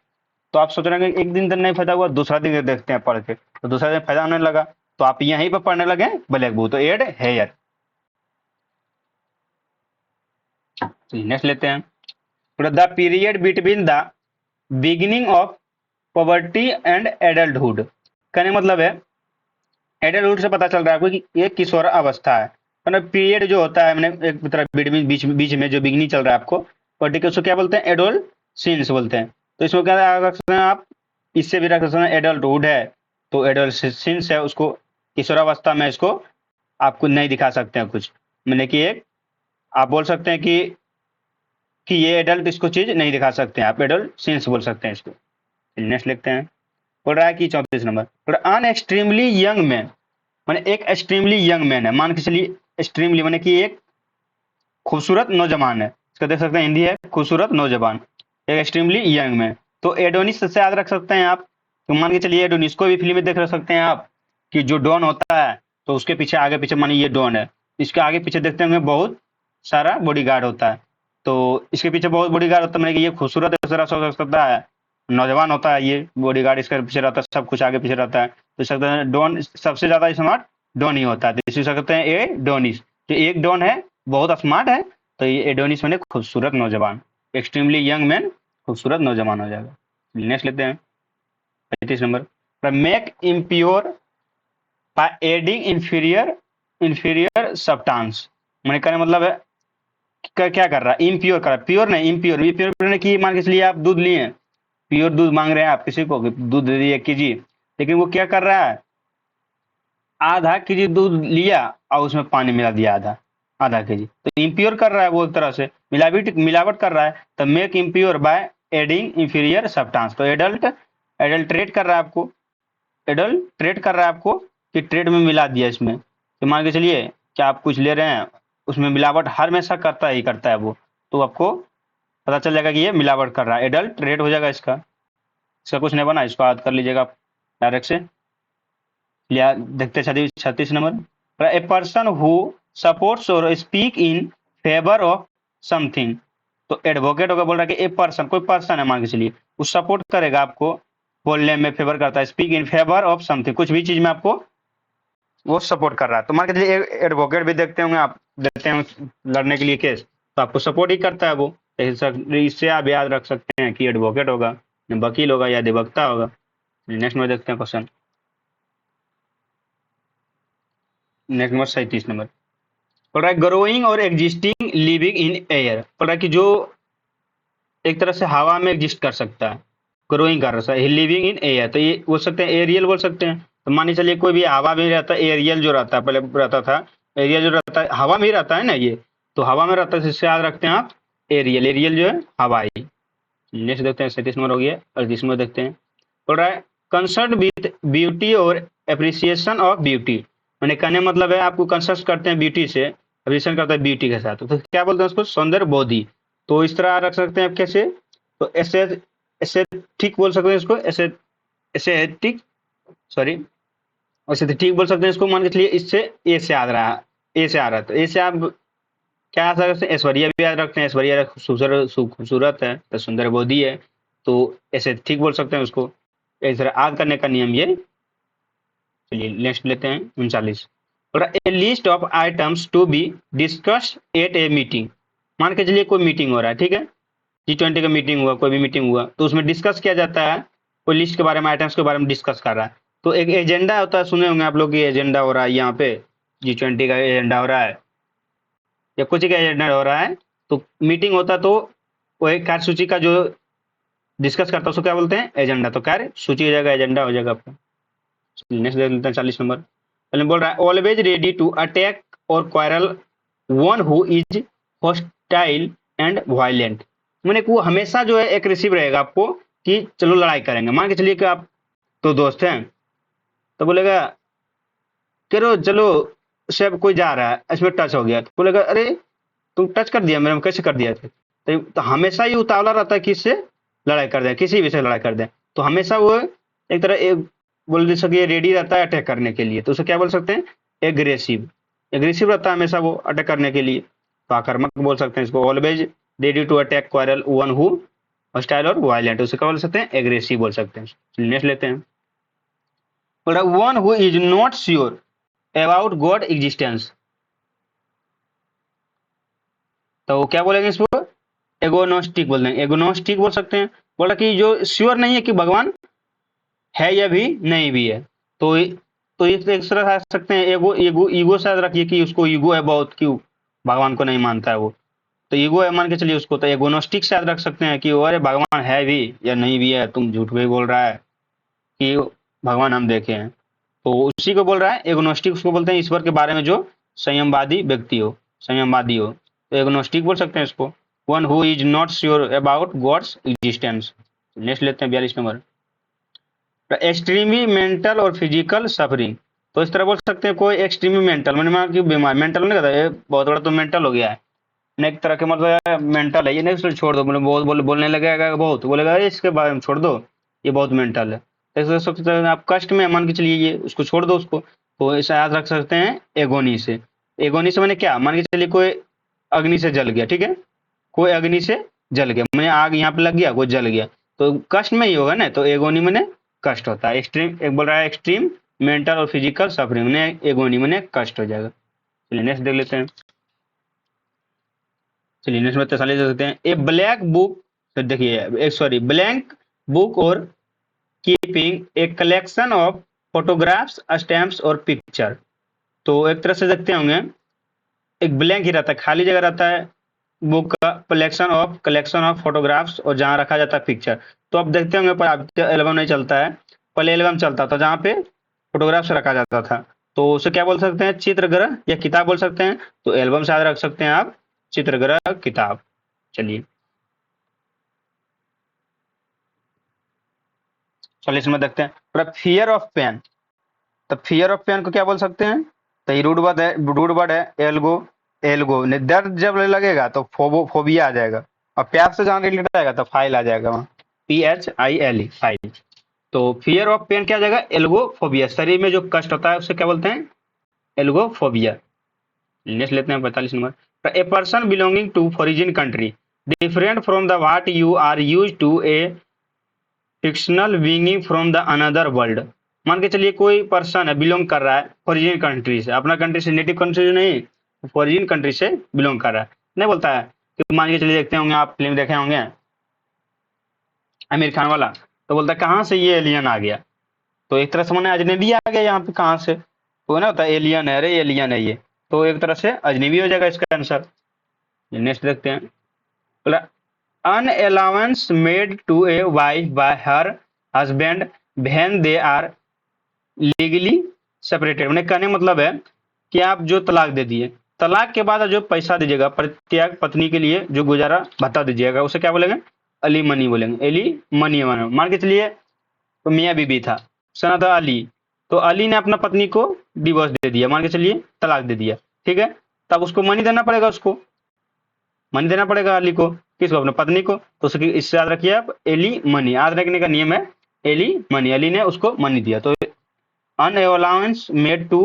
तो आप सोच रहे हैं एक दिन तो नहीं फायदा हुआ, दूसरा दिन देखते हैं पढ़ के, तो दूसरा दिन फायदा होने लगा, तो आप यहीं पर पढ़ने लगे ब्लैक बोर्ड, तो ऐड है यार। नेक्स्ट लेते हैं, the period between the beginning of poverty and adulthood, कहने मतलब है एडल्टहुड से पता चल रहा है आपको कि ये किशोर अवस्था है, मतलब पीरियड जो होता है मैंने एक तरह बीच में जो बिगनी चल रहा है आपको पॉवर्टी के, उसको क्या बोलते हैं, एडोलसेंस बोलते हैं, तो इसमें क्या रख सकते हैं आप, इससे भी रख सकते हैं, एडल्टहुड है तो एडोलसेंस है, उसको किशोरावस्था में इसको आपको नहीं दिखा सकते हैं कुछ, मैंने कि एक आप बोल सकते हैं कि ये एडल्ट इसको चीज नहीं दिखा सकते हैं, आप एडोलसेंस बोल सकते हैं इसको। नेक्स्ट लिखते हैं, बोल रहा है कि 34 नंबर, बोल रहा है अन एक्सट्रीमली यंग मैन, माने एक एक्सट्रीमली यंग मैन है, मान के चलिए एक्सट्रीमली माने कि एक खूबसूरत नौजवान है, इसका देख सकते हैं हिंदी है खूबसूरत नौजवान, एक एक्सट्रीमली यंग मैन, तो एडोनिस से याद रख सकते हैं आप, तो मान के चलिए एडोनिस को भी फिल्म में देख सकते हैं आप कि जो डॉन होता है तो उसके पीछे आगे पीछे मानिए ये डॉन है, इसके आगे पीछे देखते होंगे बहुत सारा बॉडीगार्ड होता है, तो इसके पीछे बहुत बॉडीगार्ड होता है, मैंने कि ये खूबसूरत हो सकता है, नौजवान होता है, ये बॉडीगार्ड इसके पीछे रहता है, सब कुछ आगे पीछे रहता है, तो सकते हैं डॉन सबसे ज्यादा स्मार्ट डॉन ही होता है, तो इसे सकते हैं ए डोनिस, जो एक डॉन है बहुत स्मार्ट है, तो ये एडोनिस मैंने खूबसूरत नौजवान, एक्सट्रीमली यंग मैन खूबसूरत नौजवान हो जाएगा। नेक्स्ट लेते हैं 35 number, make impure by adding inferior substance, मैंने कहने मतलब है क्या कर रहा है, इम्प्योर कर रहा है, प्योर नहीं इम्प्योर, इम्प्योर की मान के चलिए आप दूध लिए, प्योर दूध मांग रहे हैं आप किसी को दूध दे दिए 1 kg, लेकिन वो क्या कर रहा है, आधा केजी दूध लिया और उसमें पानी मिला दिया आधा केजी, तो इम्प्योर कर रहा है वो एक तरह से मिलावट कर रहा है, तो make impure by adding inferior substance, तो एडल्ट्रेट कर रहा है आपको, एडल्ट्रेट कर रहा है आपको कि ट्रेड में मिला दिया इसमें, तो मान के चलिए कि आप कुछ ले रहे हैं उसमें मिलावट हर हमेशा करता ही करता है वो, तो आपको पता चल जाएगा कि ये मिलावट कर रहा है, एडल्ट रेट हो जाएगा इसका। इसका कुछ नहीं बना, इसको याद कर लीजिएगा आप डायरेक्ट से। लिया देखते 36 number, a person who supports or speak in favour of something. तो एडवोकेट होगा, बोल रहा है कि ए पर्सन, कोई पर्सन है मान के चलिए, वो सपोर्ट करेगा आपको, बोलने में फेवर करता है, speak in favour of something, कुछ भी चीज में आपको वो सपोर्ट कर रहा है। तो मान के चलिए एडवोकेट भी देखते होंगे आप, देखते हैं लड़ने के लिए केस, तो आपको सपोर्ट ही करता है वो। इससे आप याद रख सकते हैं कि एडवोकेट होगा, वकील होगा या अधिवक्ता होगा। नेक्स्ट में देखते हैं क्वेश्चन, नेक्स्ट नंबर 37 नंबर, बोल रहा है ग्रोइंग और एग्जिस्टिंग लिविंग इन एयर। बोल रहा है कि जो एक तरह से हवा में एग्जिस्ट कर सकता है, ग्रोइंग कर रहा है, लिविंग इन एयर, तो ये बोल सकते हैं एरियल बोल सकते हैं। तो मान चलिए कोई भी हवा में रहता है, एरियल जो रहता है, पहले रहता था एरियल जो रहता है हवा में ही रहता है ना, ये तो हवा में रहता है, इससे याद रखते हैं आप एरियल, एरियल जो है हवाई। नेक्स्ट देखते हैं 37 नंबर हो गया, 38 नंबर देखते हैं। बोल रहा है कंसर्न विथ ब्यूटी और अप्रिसिएशन ऑफ ब्यूटी, मैंने कहने मतलब है आपको कंसर्न करते हैं ब्यूटी से, अप्रिसिएशन करते हैं ब्यूटी के साथ, तो क्या बोलते हैं उसको, सौंदर्य बोधि। तो इस तरह रख सकते हैं आप कैसे, तो ऐसे ऐसे ठीक बोल सकते हैं इसको, ऐसे ऐसे ठीक, सॉरी ऐसे ठीक बोल सकते हैं इसको, मान के चलिए इससे ए से आ रहा है, ए से आ रहा है, तो ए से आप क्या याद रख सकते हैं, ऐश्वर्या भी याद रखते हैं, ऐश्वर्या खूबसूरत है तो सुंदर बोधी है, तो ऐसे ठीक बोल सकते हैं उसको। इस तरह याद करने का नियम ये। चलिए नेक्स्ट लेते हैं 39, और a list of items to be discussed at a meeting. मान के चलिए कोई मीटिंग हो रहा है, ठीक है, G20 का मीटिंग हुआ, कोई भी मीटिंग हुआ, तो उसमें डिस्कस किया जाता है, कोई लिस्ट के बारे में, आइटम्स के बारे में डिस्कस कर रहा है, तो एक एजेंडा होता है, सुने होंगे आप लोग, ये एजेंडा हो रहा है यहाँ पे, G20 का एजेंडा हो रहा है या कुछ का एजेंडा हो रहा है, तो मीटिंग होता है, तो वो एक कार्यसूची का जो डिस्कस करता है उसको क्या बोलते हैं, एजेंडा। तो कार्य सूची हो जाएगा, एजेंडा हो जाएगा आपका। नेक्स्ट देख लेते हैं 40 नंबर, पहले बोल रहा है ऑलवेज रेडी टू अटैक और quarrel one who is hostile and violent, मैंने वो हमेशा जो है एग्रेसिव रहेगा आपको, कि चलो लड़ाई करेंगे। मान के चलिए कि आप दो दोस्त हैं, तो बोलेगा करो चलो, सब कोई जा रहा है, इसमें टच हो गया, तो बोलेगा अरे तुम टच कर दिया मेरे, कैसे कर दिया थे, तो हमेशा ही उतावला रहता है कि इससे लड़ाई कर दे, किसी भी से लड़ाई कर दे, तो हमेशा वो एक तरह बोल सके रेडी रहता है अटैक करने के लिए, तो उसे क्या बोल सकते हैं, एग्रेसिव, एग्रेसिव रहता है हमेशा वो अटैक करने के लिए, तो आक्रामक बोल सकते हैं इसको, always ready to attack quarrel one who hostile और वायलेंट, उसे क्या बोल सकते हैं, एग्रेसिव बोल सकते हैं। नेक्स्ट लेते हैं, one who is not sure about God existence, तो क्या बोलेंगे इसको, एगोनोस्टिक बोल देंगे, एगोनोस्टिक बोल सकते हैं, बोला कि जो श्योर नहीं है कि भगवान है या भी नहीं भी है, तो इस एक तरह कह सकते हैं एगो, ईगो शायद रखिए कि उसको ईगो है बहुत, क्यों भगवान को नहीं मानता है वो, तो ईगो है मान के चलिए उसको, तो एगोनोस्टिक शायद रख सकते हैं कि अरे भगवान है भी या नहीं भी है, तुम झूठ भी बोल रहा है कि भगवान हम देखे हैं, तो उसी को बोल रहा है एगोनोस्टिक, उसको बोलते हैं ईश्वर के बारे में जो संयमवादी व्यक्ति हो, संयमवादी हो, तो एग्नोस्टिक बोल सकते हैं इसको, one who is not sure about God's existence. Next लेते हैं 42 नंबर, एक्सट्रीमली मेंटल और फिजिकल सफरिंग, तो इस तरह बोल सकते हैं कोई एक्सट्रीमली मेंटल, मैंने माना कि बीमार, मेंटल नहीं कहता, ये बहुत बड़ा तो मेंटल हो गया है, एक तरह के मतलब मेंटल है ये, नहीं छोड़ दो, बोले बहुत बोलने लगेगा बहुत, बोलेगा अरे इसके बारे में छोड़ दो, ये बहुत मेंटल है, ऐसे सकते हैं आप कष्ट में मान के चलिए ये उसको छोड़ दो उसको, तो ऐसा याद रख सकते हैं एगोनी से। एगोनी से मैंने क्या, मान के चलिए कोई अग्नि से जल गया, ठीक है, कोई अग्नि से जल गया, मैंने आग यहाँ पे लग गया, वो जल गया, तो कष्ट में ही होगा ना, तो एगोनी मैंने कष्ट होता है, एक्सट्रीम, एक बोल रहा है एक्सट्रीम मेंटल और फिजिकल सफरिंग मैंने एगोनी मैंने कष्ट हो जाएगा। चलिए नेक्स्ट देख लेते हैं, चलिए नेक्स्ट में 43 देख सकते हैं, ए ब्लैक बुक, देखिए एक सॉरी ब्लैंक बुक और keeping A collection of photographs, stamps और पिक्चर, तो एक तरह से देखते होंगे एक ब्लैंक ही रहता है, खाली जगह रहता है, बुक का कलेक्शन ऑफ फोटोग्राफ्स और जहाँ रखा जाता है पिक्चर, तो आप देखते होंगे पर अब एल्बम नहीं चलता है, पहले एल्बम चलता था जहाँ पे फोटोग्राफ्स रखा जाता था, तो उसे क्या बोल सकते हैं, चित्रग्रह या किताब बोल सकते हैं, तो एल्बम से याद रख सकते हैं आप चित्रग्रह किताब। चलिए 40 में देखते हैं, फियर ऑफ पेन, तो फियर ऑफ पेन को क्या बोल सकते हैं, तो ये रूट वर्ड है एल्गो, एल्गो ने दर्द जब लगेगा तो फोबिया आ जाएगा, और प्यार से जहाँ रिलेटेड आएगा तो फाइल आ जाएगा वहाँ, PHILE फाइल। तो फियर ऑफ पेन क्या आ जाएगा, एल्गोफोबिया, शरीर में जो कष्ट होता है उसे क्या बोलते हैं, एल्गोफोबिया। नेक्स्ट लेते हैं 45 number. A person belonging to foreign country different from the what you are use to a fictional being from the another world. मान के चलिए कोई पर्सन है, बिलोंग कर रहा है फॉरिन कंट्री से, अपना कंट्री से, नेटिव कंट्री से नहीं, फॉरिन कंट्री से बिलोंग कर रहा है। नहीं बोलता है कि मान के चलिए, देखते होंगे आप, फिल्म देखे होंगे आमिर खान वाला, तो बोलता है कहाँ से ये एलियन आ गया। तो एक तरह से मैंने अजनबी आ गया यहाँ पे, कहाँ से, तो ना होता है एलियन है, अरे एलियन है ये, तो एक तरह से अजनबी हो जाएगा इसका आंसर। नेक्स्ट देखते हैं। बोला an allowance made to a wife by her husband when they are legally separated. मैंने कहने का मतलब है कि आप जो तलाक दे दिए, तलाक के बाद जो पैसा दीजिएगा प्रत्येक पत्नी के लिए, जो गुजारा भत्ता दीजिएगा, उसे क्या बोलेंगे, अली मनी बोलेंगे, अली मनी। मान के चलिए तो मियाँ बीबी था, सना था अली, तो अली ने अपना पत्नी को डिवोर्स दे दिया, मान के चलिए तलाक दे दिया, ठीक है, तब उसको मनी देना पड़ेगा, उसको मनी देना पड़ेगा अली को, किसको, अपने पत्नी को। तो इससे याद रखिए आप, एली मनी, याद रखने का नियम है, एली मनी, अली ने उसको मनी दिया। तो an allowance made to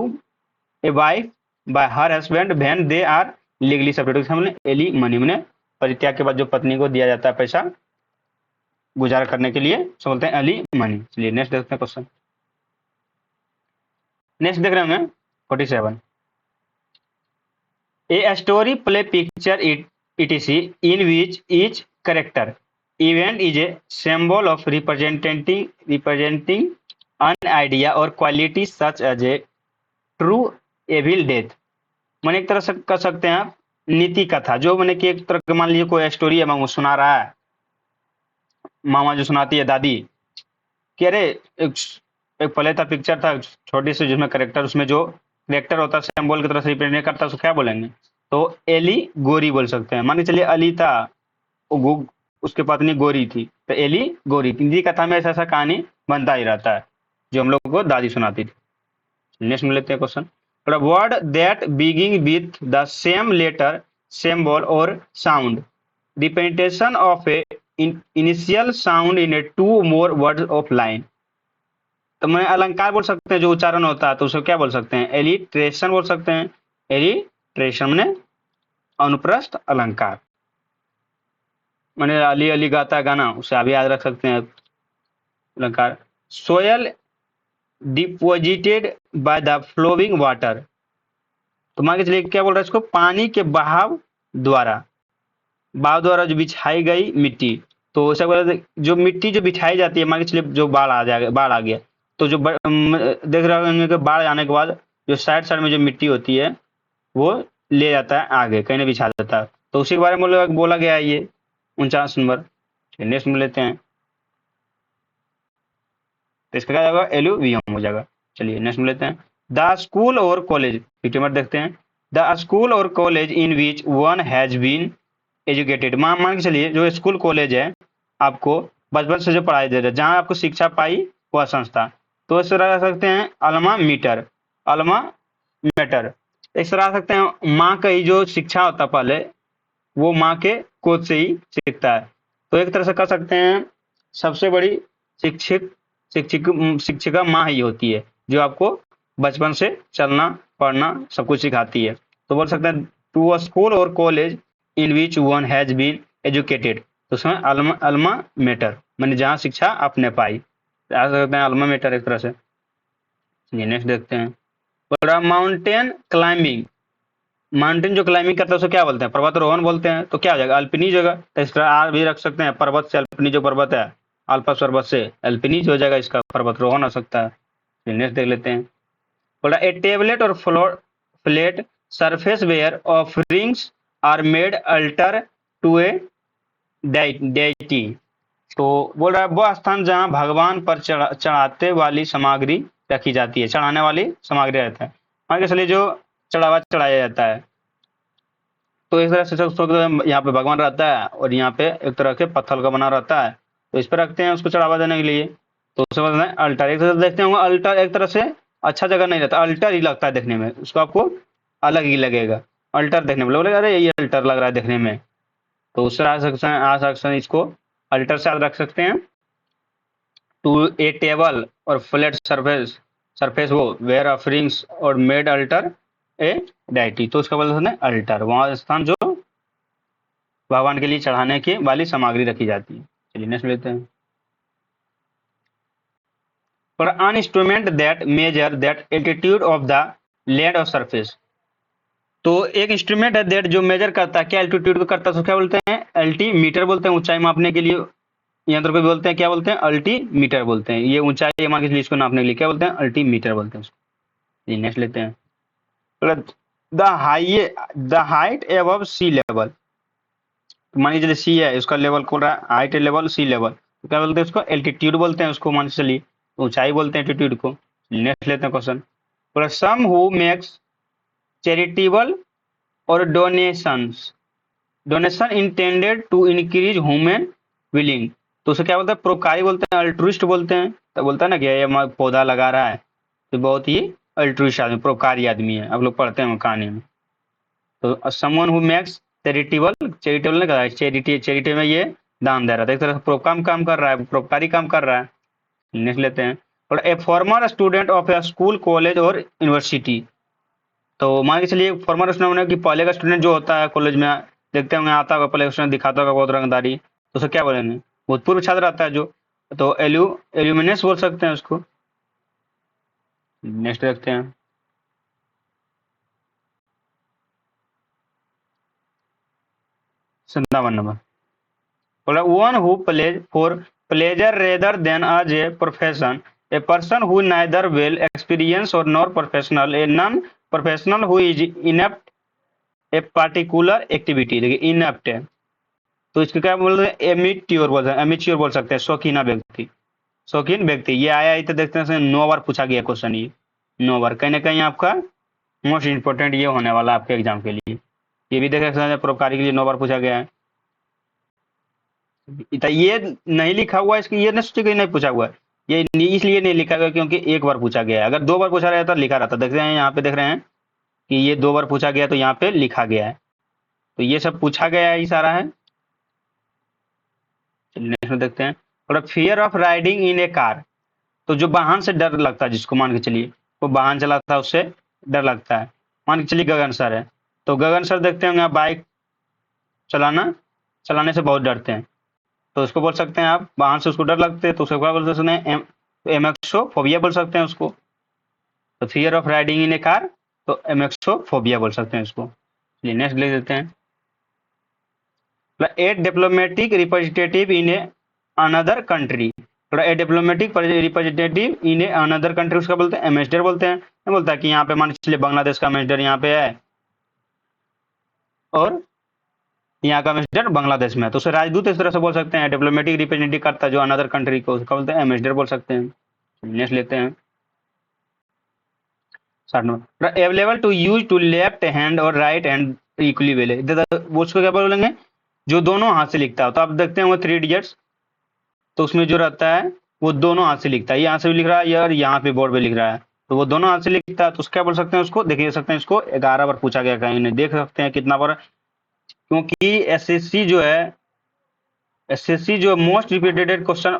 a wife by her husband when they are legally separated, हमने एली मनी, मैंने परित्याग के बाद जो पत्नी को दिया जाता है पैसा गुजारा करने के लिए, सो बोलते हैं अली मनी। चलिए नेक्स्ट देखते हैं क्वेश्चन। नेक्स्ट देख रहे होंगे 47। A story play picture etc in which each character event is a symbol of representing an idea or quality such as a true evil death। मैंने एक तरह से कर सकते हैं आप नीति कथा, जो मैंने कि एक तरह का, मान लीजिए कोई स्टोरी है, मामा सुना रहा है, मामा जो सुनाती है दादी, कि अरे एक पहले था पिक्चर था छोटी सी, जिसमें करेक्टर, उसमें जो करेक्टर होता है सिंबल की तरह से रिप्रेजेंट करता है, उसको क्या बोलेंगे, तो एली गोरी बोल सकते हैं। मान के चलिए अली था, उसकी पत्नी गोरी थी, तो एली गोरी। हिंदी कथा में ऐसा कहानी बनता ही रहता है, जो हम लोग को दादी सुनाती थी। नेक्स्ट में लेते हैं question. Word that begin with the same letter, symbol or sound, repetition of a initial sound in a two more words of line. तो मैं अलंकार बोल सकते हैं, जो उच्चारण होता है, तो उसे क्या बोल सकते हैं, एलिट्रेशन बोल सकते हैं। एलिट्रेशन मैंने अनुप्रस्थ अलंकार, मैंने अली अली गाता है गाना, उसे अभी याद रख सकते हैं अलंकार। Soil deposited by the flowing water, तो मान के चलिए क्या बोल रहा है इसको, पानी के बहाव द्वारा जो बिछाई गई मिट्टी। तो ऐसा बोला, जो मिट्टी जो बिछाई जाती है, मान के चलिए जो बाढ़ आ जाएगा, बाढ़ आ गया, तो जो देख रहे होंगे कि बाढ़ आने के बाद जो साइड साइड में जो मिट्टी होती है वो ले जाता है आगे, कहीं बिछा देता है, तो उसी के बारे में बोला गया है ये 49 नंबर। नेक्स्ट में लेते हैं, तो इसका क्या जाएगा, एलुवियम हो जाएगा। चलिए नेक्स्ट में लेते हैं। द स्कूल और कॉलेज, नंबर देखते हैं। द स्कूल और college in which one has been educated, मान के चलिए जो स्कूल कॉलेज है, आपको बचपन से जो पढ़ाई दे रहे, जहाँ आपको शिक्षा पाई वह संस्था, तो इस तरह रख सकते हैं अल्मा मीटर, अल्मा मेटर। इस तरह रख सकते हैं माँ का ही जो शिक्षा होता पहले, वो माँ के कोच से ही सीखता है। तो एक तरह से कर सकते हैं सबसे बड़ी शिक्षिका माँ ही होती है, जो आपको बचपन से चलना पढ़ना सब कुछ सिखाती है। तो बोल सकते हैं टू अ स्कूल और college in which one has been educated, तो उसमें अल्मा मेटर, मैंने जहाँ शिक्षा आपने पाई, आ सकते हैं अल्मा मेटर एक तरह से। नेक्स्ट देखते हैं। माउंटेन क्लाइंबिंग, माउंटेन जो क्लाइंबिंग करता है उसे क्या बोलते हैं, पर्वतारोहण बोलते हैं। तो क्या हो जाएगा, अल्पिनी जगह, तो इस तरह आर भी रख सकते हैं, पर्वत से अल्पिनी, जो पर्वत है अल्पस पर्वत से अल्पिनी हो जाएगा, इसका पर्वतारोहण हो सकता है। नेक्स्ट देख लेते हैं। बोला ए टेबलेट और flat surface where offerings are made altar to a deity, तो बोल रहा है वो स्थान जहाँ भगवान पर चढ़ाते वाली सामग्री रखी जाती है, चढ़ाने वाली सामग्री रहता है। मान के चलिए जो चढ़ावा चढ़ाया जाता है, तो इस तरह से यहाँ पे भगवान रहता है और यहाँ पे एक तरह के पत्थर का बना रहता है, तो इस पर रखते हैं उसको चढ़ावा देने के लिए, तो उसे बोलते हैं अल्टर। एक तरह से देखते होंगे अल्टर एक तरह से अच्छा जगह नहीं रहता, अल्टर ही लगता है देखने में, उसको आपको अलग ही लगेगा। अल्टर देखने बोले, बोले अरे ये अल्टर लग रहा है देखने में, तो उससे आ सकते हैं इसको अल्टर से याद रख सकते हैं। टू ए टेबल और फ्लैट सरफेस, सरफेस वो वेयर ऑफरिंग्स और मेड अल्टर ए डाइटी, तो उसका बोलते हैं अल्टर, वहां स्थान जो भगवान के लिए चढ़ाने की वाली सामग्री रखी जाती है। चलिए नेक्स्ट लेते हैं। For an instrument that measure that altitude of the land or surface, तो एक इंस्ट्रूमेंट है दैट जो मेजर करता है, क्या एल्टीट्यूड को करता है, तो क्या बोलते हैं अल्टीमीटर बोलते हैं, ऊंचाई मापने के लिए यंत्र को बोलते हैं, क्या बोलते हैं अल्टीमीटर बोलते हैं, ये ऊंचाई मान के लिए इसको नापने के लिए क्या बोलते हैं अल्टीमीटर बोलते हैं उसको। नेक्स्ट लेते हैं। The height above sea level, मान के चलिए सी है, उसका लेवल कौन रहा है हाइट लेवल सी लेवल, तो क्या बोलते हैं उसको एल्टीट्यूड बोलते हैं उसको, मान के चलिए ऊंचाई बोलते हैं एल्टीट्यूड को। नेक्स्ट लेते हैं question. Some who makes charitable or donations, donation intended to increase human willing, तो उसे क्या बोलते हैं परोपकारी बोलते हैं, अल्ट्रुइस्ट बोलते हैं, तो बोलता है ना कि ये पौधा लगा रहा है तो बहुत ही अल्ट्रुइस्ट आदमी, परोपकारी आदमी है, आप लोग पढ़ते हैं कहानी में। तो someone who makes charitable, charitable नहीं कर रहा है, चैरिटी, चैरिटी में ये दान दे रहा था, एक तरह से परोपकारी काम कर रहा है, परोपकारी काम कर रहा है। नेक्स्ट लेते हैं। और ए farmer student of A school college और यूनिवर्सिटी, तो मान के चलिए फॉर्मर स्टूडेंट कि पहले का स्टूडेंट जो होता है कॉलेज में, देखते होंगे आता होगा पहले स्टूडेंट दिखाता होगा बहुत रंगदारी, तो उसे क्या बोलेंगे भूतपूर्व छात्र रहता है जो, तो एल्यूमिनस बोल सकते हैं उसको। नेक्स्ट देखते हैं। 57 नंबर बोला one who plays for pleasure rather than as a profession, a person who neither well experience or nor professional, a non professional who is inept a particular activity, देखिए इनएप्ट है तो इसको क्या बोलते हैं एमिट्योर बोलते हैं, एमिच्योर बोल सकते हैं, शौकीना व्यक्ति, शौकीन व्यक्ति। ये आया ही तो देखते हैं 9 बार पूछा गया क्वेश्चन, ये 9 बार कहीं ना कहीं आपका मोस्ट इंपोर्टेंट ये होने वाला आपके एग्जाम के लिए, ये भी देख सकते हैं परोपकारी के लिए 9 बार पूछा गया है। तो ये नहीं लिखा हुआ है इसकी, ये नहीं सोचिए कि नहीं पूछा हुआ है, ये इसलिए नहीं लिखा गया क्योंकि एक बार पूछा गया है, अगर 2 बार पूछा रहता लिखा रहता। देख रहे हैं यहाँ पे, देख रहे हैं कि ये 2 बार पूछा गया तो यहाँ पे लिखा गया है, तो ये सब पूछा गया ही सारा है। नेक्स्ट में देखते हैं। और fear of riding in A car, तो जो वाहन से डर लगता है जिसको, मान के चलिए वो वाहन चलाता है उससे डर लगता है, मान के चलिए गगन सर है, तो गगन सर देखते होंगे आप बाइक चलाने से बहुत डरते हैं, तो उसको बोल सकते हैं आप वाहन से उसको डर लगते हैं तो उसको क्या बोल सकते हैं एमेक्सोफोबिया बोल सकते हैं उसको। तो fear of riding in A car, तो एमेक्सोफोबिया बोल सकते हैं उसको। चलिए नेक्स्ट ले लेते हैं। A diplomatic representative in a another country, थोड़ा a diplomatic representative in a another country, उसका बोलते हैं एम्बेसडर बोलते हैं। नहीं बोलता कि यहाँ पे मान चलिए बांग्लादेश का एम्बेसडर यहाँ पे है और यहाँ का एम्बेसडर बांग्लादेश में है, तो उसे राजदूत इस तरह से बोल सकते हैं, डिप्लोमेटिक रिप्रेजेंटेटिव करता है जो अनदर कंट्री को, उसका बोलते हैं एम्बेसडर बोल सकते हैं। नेक्स्ट लेते हैं। 60 number. Available to use to left hand और राइट हैंड इक्वली वेल, वो उसको क्या बोलेंगे जो दोनों हाथ से लिखता है, तो आप देखते हैं वो 3 इडियट्स, तो उसमें जो रहता है वो दोनों हाथ से लिखता है, यहाँ से भी लिख रहा है और यहाँ पे बोर्ड पे लिख रहा है, तो वो दोनों हाथ से लिखता है, तो उसका क्या बोल सकते हैं उसको, देख सकते हैं इसको 11 बार पूछा गया, कहीं नहीं देख सकते हैं कितना बार, क्योंकि एसएससी जो है, एसएससी जो मोस्ट रिपीटेड क्वेश्चन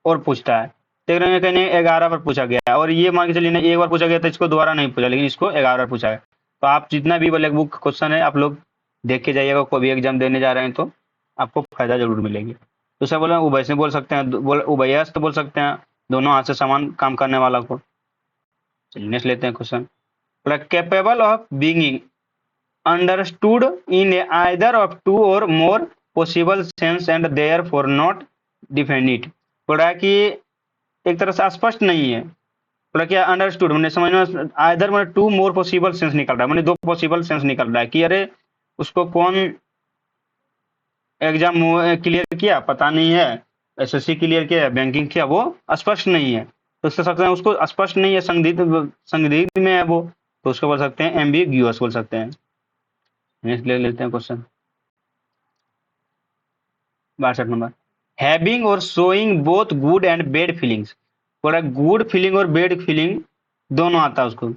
और पूछता है, देख रहे हैं कहीं 11 बार पूछा गया है, और ये मान के चलिए ना 1 बार पूछा गया था, इसको दोबारा नहीं पूछा, लेकिन इसको 11 बार पूछा है। तो आप जितना भी ब्लैक बुक क्वेश्चन है आप लोग देख के जाइएगा, कोई भी एग्जाम देने जा रहे हैं तो आपको फायदा जरूर मिलेगी। दूसरा बोला उभय से बोल सकते हैं, उभयस्थ बोल सकते हैं, दोनों हाथ से समान काम करने वाला को। चलिए नेक्स्ट लेते हैं question. Capable of being understood in either of 2 or more possible sense and therefore not definite, बोला कि एक तरह से स्पष्ट नहीं है, बोला क्या अंडरस्टूड मैंने समझ में, आइदर मैंने 2 मोर पॉसिबल सेंस निकल रहा है, मैंने 2 पॉसिबल सेंस निकल रहा है कि अरे उसको कौन एग्जाम क्लियर किया पता नहीं है, एसएससी क्लियर किया, बैंकिंग किया, वो स्पष्ट नहीं है, तो उसको सकते हैं उसको स्पष्ट नहीं है, संदिग्ध में है वो, तो उसको बोल सकते हैं एम्बिग्यूअस बोल सकते हैं। नेक्स्ट ले लेते हैं क्वेश्चन 62 नंबर। हैविंग और showing both good and bad feelings, बोला गुड फीलिंग और बैड फीलिंग दोनों आता है उसको।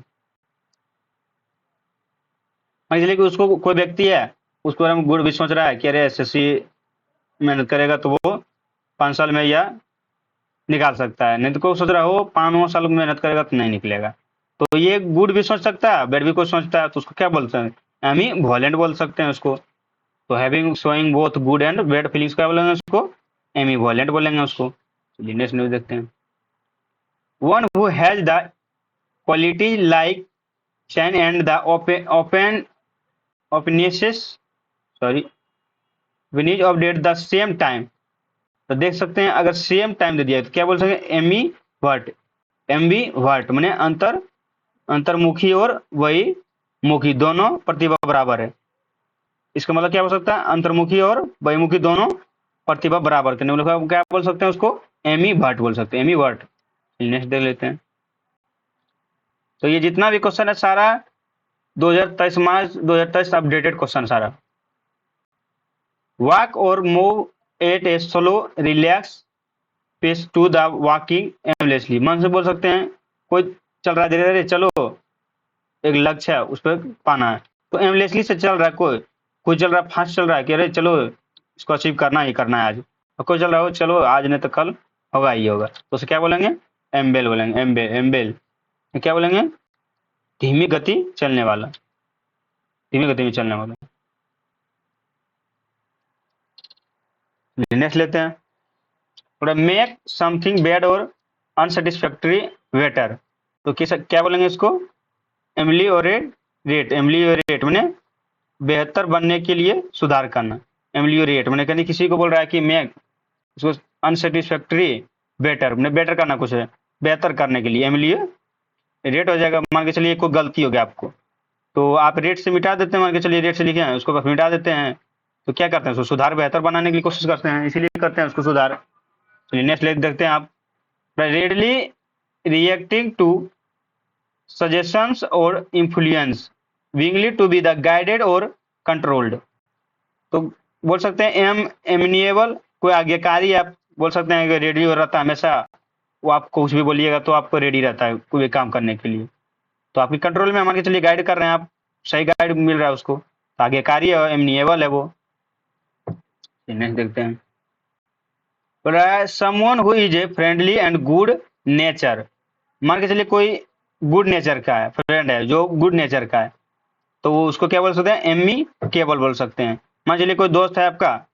मान लीजिए कि उसको कोई व्यक्ति है, उसको हम गुड़ भी सोच रहा है कि अरे एसएससी मेहनत करेगा तो वो 5 साल में या निकाल सकता है, नहीं तो कोई सोच रहा हो 5-9 साल में मेहनत करेगा तो नहीं निकलेगा। तो ये गुड भी सोच सकता है, बैड भी कोई सोचता है, तो उसको क्या बोलते हैं, एमी वॉलेंट बोल सकते हैं उसको। तो having showing both good and bad feelings क्या बोलेंगे उसको, एमी वॉलेंट बोलेंगे उसको। चलिए नेक्स्ट न्यूज देखते हैं। One who has the quality like chain and the open opinions sorry views update the same time. तो देख सकते हैं अगर सेम टाइम दे दिया तो क्या बोल सकते हैं, एमी वर्ट। एमबी वर्ट मैंने अंतर अंतर्मुखी और वही मुखी दोनों प्रतिभा बराबर है। इसका मतलब क्या हो सकता है, अंतर्मुखी और बहिमुखी दोनों प्रतिभा बराबर करने वाले क्या बोल सकते हैं उसको, एमी भट्ट बोल सकते हैं, एमी भट्ट। नेक्स्ट देख लेते हैं। तो ये जितना भी क्वेश्चन है सारा 2023 मार्च 2023 अपडेटेड क्वेश्चन सारा। वॉक और move at a slow relax pace to the walking aimlessly. मन से बोल सकते हैं कोई चल रहा है धीरे धीरे, चलो एक लक्ष्य है उस पर पाना है, तो एमलेसली से चल रहा है, कोई कोई चल रहा है फास्ट चल रहा है कि अरे चलो इसको अचीव करना ही करना है आज, और कोई चल रहा हो चलो आज नहीं तो कल होगा ही होगा, तो उसे क्या बोलेंगे, एम्बेल बोलेंगे, एम्बेल एम्बेल। क्या बोलेंगे, धीमी गति चलने वाला, धीमी गति में चलने वाला। नेक्स्ट लेते हैं। थोड़ा मेक समथिंग बैड और अनसेटिस्फैक्टरी बेटर। तो क्या बोलेंगे इसको, एमलियोरेट रेट, एमलियोरेट मैंने बेहतर बनने के लिए सुधार करना। एमलियोरेट मैंने कहने किसी को बोल रहा है कि मेक उसको अनसेटिस्फैक्टरी बेटर मैंने बेटर करना, कुछ है बेहतर करने के लिए, एमलियो रेट हो जाएगा। मान के चलिए कोई गलती हो गया आपको, तो आप रेट से मिटा देते हैं, मान के चलिए रेट से लिखे हैं उसको मिटा देते हैं, तो क्या करते हैं उसको सुधार बेहतर बनाने की कोशिश करते हैं, इसीलिए करते हैं उसको सुधार। चलिए नेक्स्ट लेख देखते हैं आप। रेडली रिएक्टिंग टू सजेशंस और influence willingly to be the guided और कंट्रोल्ड। तो बोल सकते हैं एम एमनिएबल, कोई आज्ञाकारी, आप बोल सकते हैं कि रेडी हो रहता है हमेशा, वो आपको कुछ भी बोलिएगा तो आपको रेडी रहता है कोई भी काम करने के लिए, तो आपके कंट्रोल में मान के चलिए गाइड कर रहे हैं आप, सही गाइड मिल रहा है उसको, तो आज्ञाकारी है, एमनिएबल है वो। नेक्स्ट देखते हैं। Someone who is a friendly and good nature. मान के चलिए कोई गुड नेचर का है, फ्रेंड है जो गुड नेचर का है, तो वो उसको क्या बोल सकते हैं, एमी केबल बोल सकते हैं। मान चलिए कोई दोस्त है आपका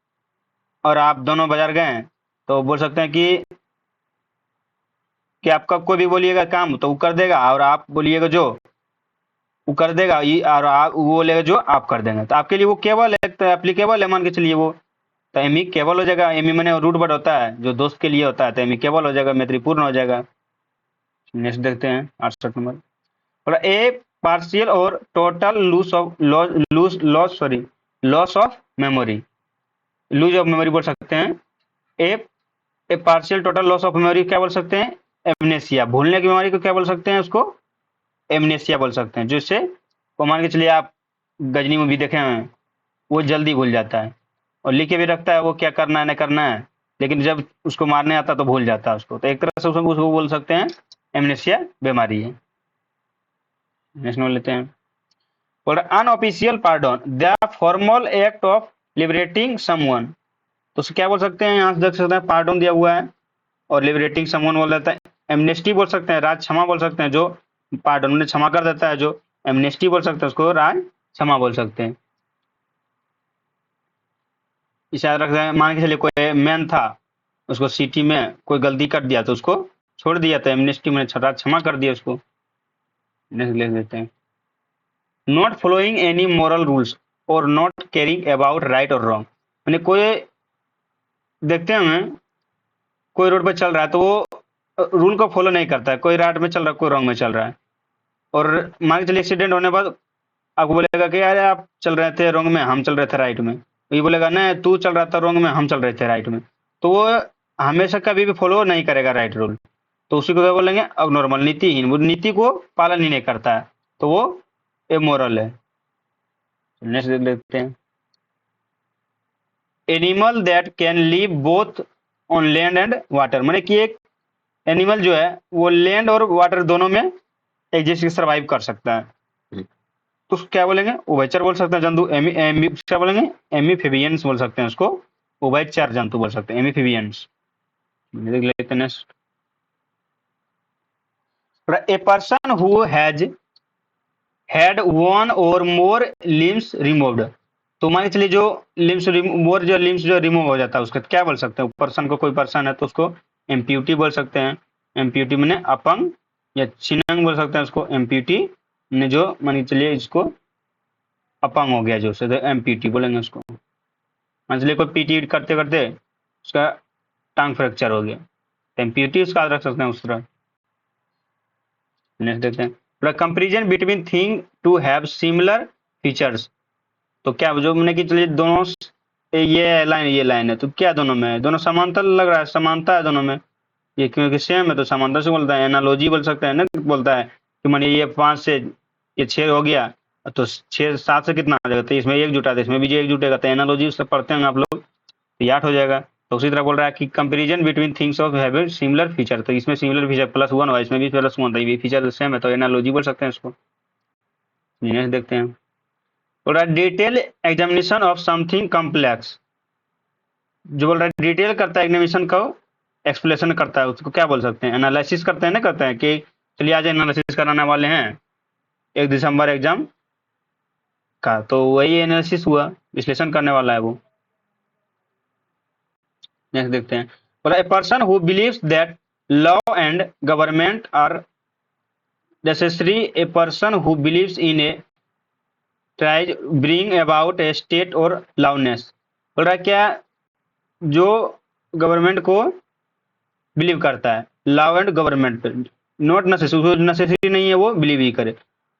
और आप दोनों बाजार गए हैं, तो बोल सकते हैं कि आपका कोई भी बोलिएगा काम तो वो कर देगा, और आप बोलिएगा जो वो कर देगा, और आप वो बोलेगा जो आप कर देंगे, तो आपके लिए वो केबल है, तो एप्लीकेबल है मान के चलिए वो, तो एमी केबल हो जाएगा। एमी मैंने रूट वर्ड होता है जो दोस्त के लिए होता है, तो एमी केबल हो जाएगा, मैत्रीपूर्ण हो जाएगा। नेक्स्ट देखते हैं 68 नंबर। और a partial or total loss of memory, lose of memory बोल सकते हैं। A a partial total loss of memory क्या बोल सकते हैं, एमनेसिया, भूलने की बीमारी को क्या बोल सकते हैं उसको, एमनेसिया बोल सकते हैं। जिससे वो मान के चलिए आप गजनी मूवी देखे हैं, वो जल्दी भूल जाता है और लिख के भी रखता है वो क्या करना है, नहीं करना है, लेकिन जब उसको मारने आता तो भूल जाता है उसको, तो एक तरह से उसको बोल सकते हैं एमनेसिया बीमारी है। नेक्स्ट लेते हैं। और unofficial pardon, the formal act of liberating someone. तो क्या बोल सकते हैं, यहाँ से देख सकते हैं पार्डन दिया हुआ है और लिबरेटिंग समवन बोल देता है। एमनेस्टी बोल सकते हैं, राज क्षमा बोल सकते हैं, जो पार्डन में क्षमा कर देता है, जो एमनेस्टी बोल सकते हैं उसको राज क्षमा बोल सकते हैं। इशारा रख रहे हैं, मान के चलिए कोई मैन था, उसको सिटी में कोई गलती कर दिया तो उसको छोड़ दिया, तो एमनेस्टी में राज क्षमा कर दिया उसको। नेक्स्ट लिख देते हैं। Not following any moral rules और नॉट केयरिंग अबाउट राइट और रॉन्ग। मैंने कोई देखते हैं हमें कोई रोड पर चल रहा है तो वो रूल को फॉलो नहीं करता है, कोई राइट में चल रहा है कोई रॉन्ग में चल रहा है, और मान के चलिए एक्सीडेंट होने के बाद आपको बोलेगा कि यार आप चल रहे थे रॉन्ग में, हम चल रहे थे राइट में, तो ये बोलेगा नहीं तू चल रहा था रॉन्ग में, हम चल रहे थे राइट में, तो वो हमेशा कभी भी फॉलो नहीं करेगा राइट रूल, तो उसी को क्या बोलेंगे, अब नॉर्मल नीतिहीन, वो नीति को पालन ही नहीं करता है, तो वो इमोरल है। नेक्स्ट देख लेते हैं। Animal that can live both on land and water, माने कि एक एनिमल जो है वो लैंड और वाटर दोनों में एक जैसे सर्वाइव कर सकता है। तो उसको क्या बोलेंगे, उभयचर बोल सकते हैं जंतु। क्या बोलेंगे, एमिफिबियंस बोल सकते हैं उसको, उभयचर जंतु बोल सकते हैं, एमिफिबियंस। देख लेते हैं next. A person who has had one और मोर लिम्स रिमूव्ड। तो मान के चलिए जो मोर जो लिम्स जो रिमूव हो जाता है उसका क्या बोल सकते हैं, पर्सन को, कोई पर्सन है तो उसको एम्प्यूटी बोल सकते हैं। एम्प्यूटी मैंने अपंग या छिन्नंग बोल सकते हैं उसको। एम्प्यूटी ने जो मान के चलिए इसको अपंग हो गया जो से, तो एम्प्यूटी बोलेंगे उसको। मान चलिए कोई पीटी करते करते उसका टांग फ्रैक्चर हो गया, तो एम्प्यूटी उसका रख सकते हैं उस तरह। नेक्स्ट देखते हैं, comparison between thing to have similar features. तो क्या जो मैंने कि चलिए दोनों ये लाइन है, तो क्या दोनों में, दोनों समांतर लग रहा है, समानता है दोनों में, ये क्योंकि सेम है तो समांतर से बोलता है। एनालॉजी बोल सकते हैं ना, बोलता है कि मानिए ये 5 से ये 6 हो गया, तो 6 7 से कितना आ जाएगा, तो इसमें एक जुटा था, इसमें भी जो एक जुटेगा, तो एनालॉजी उससे पढ़ते हैं आप लोग, तो 8 हो जाएगा। तो उसी तरह बोल रहा है कि comparison between things of have similar feature, तो इसमें सिमिलर फीचर +1 हुआ, इसमें भी +1 था, ये फीचर सेम है, तो एनालॉजी बोल सकते हैं इसको। नेक्स्ट देखते हैं, बोल रहा है detail examination of something complex. जो बोल रहा है डिटेल करता है एग्जामिनेशन को, एक्सप्लेनेशन करता है, उसको क्या बोल सकते हैं, एनालिसिस करते हैं ना, करते हैं कि चलिए आज एनालिसिस कराने वाले हैं 1 दिसंबर एग्जाम का, तो वही एनालिसिस हुआ, विश्लेषण करने वाला है वो। नेक्स्ट देखते हैं, बोला a person who believes that law and government are necessary, a person who believes in a tries bring about a state और लॉनेस। बोल रहा है क्या जो गवर्नमेंट को बिलीव करता है, लॉ एंड गवर्नमेंट पे, नॉट नेसेसरी नहीं है वो बिलीव ही करे,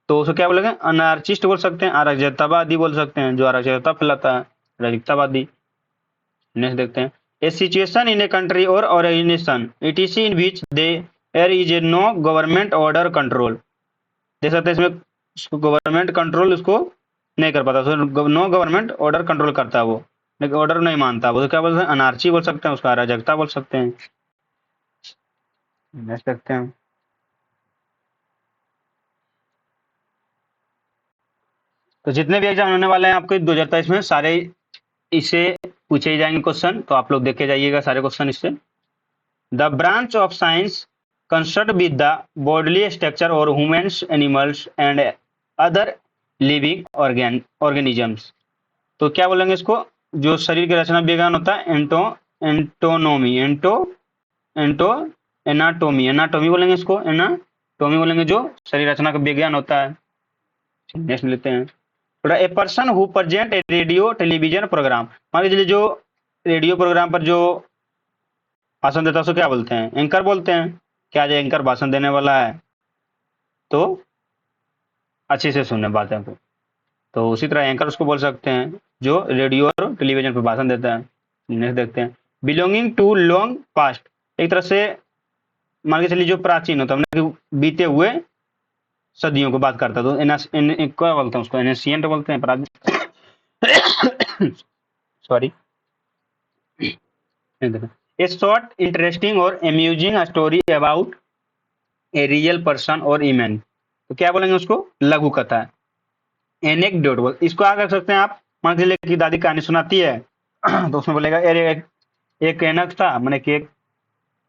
तो उसको क्या बोलेंगे, अनार्चिस्ट बोल सकते हैं, अराजकतावादी बोल सकते हैं, जो अराजकता फैलाता है, अराजकतावादी। नेक्स्ट देखते हैं, a situation in a country और organisation etc in which there is a no government order control. देख सकते हैं इसमें उसको गवर्नमेंट कंट्रोल उसको नहीं कर पाता, नो गवर्नमेंट ऑर्डर कंट्रोल करता है वो, लेकिन ऑर्डर नहीं मानता वो, तो क्या बोलते हैं, अनार्ची बोल सकते हैं उसका, अराजकता बोल सकते हैं। नेक्स्ट देखते हैं, तो जितने भी एग्जाम होने वाले हैं आपके 2023 में, सारे इससे पूछे ही जाएंगे क्वेश्चन, तो आप लोग देखे जाइएगा सारे क्वेश्चन इससे। The branch of science concern with the bodily structure or humans, animals and other living organisms. तो क्या बोलेंगे इसको, जो शरीर की रचना विज्ञान होता है, एंटोनोमी, एंटो एनाटोमी, एनाटोमी बोलेंगे इसको, एनाटोमी बोलेंगे, जो शरीर रचना का विज्ञान होता है। नेक्स्ट लेते हैं, a person who present a radio television programme. मान लीजिए जो रेडियो प्रोग्राम पर जो भाषण देता है उसको क्या बोलते हैं, एंकर बोलते हैं। क्या जो एंकर भाषण देने वाला है तो अच्छे से सुनने बातें को, तो उसी तरह एंकर उसको बोल सकते हैं जो रेडियो और टेलीविजन पर भाषण देता है। नेक्स्ट देखते हैं, बिलोंगिंग टू लॉन्ग पास्ट, एक तरह से मान के चलिए जो प्राचीन होता है, मतलब बीते हुए सदियों को बात करता है, तो क्या बोलते हैं उसको, एनेशियंट बोलते हैं, सॉरी। ए शॉर्ट इंटरेस्टिंग और amusing story about a real person और इवेंट, तो क्या बोलेंगे उसको, लघु कथा। एनेक्डोट, इसको आगे रख सकते हैं आप, मान लीजिए कि दादी कहानी सुनाती है तो उसमें बोलेगा अरे एक एनक था, मैंने कि एक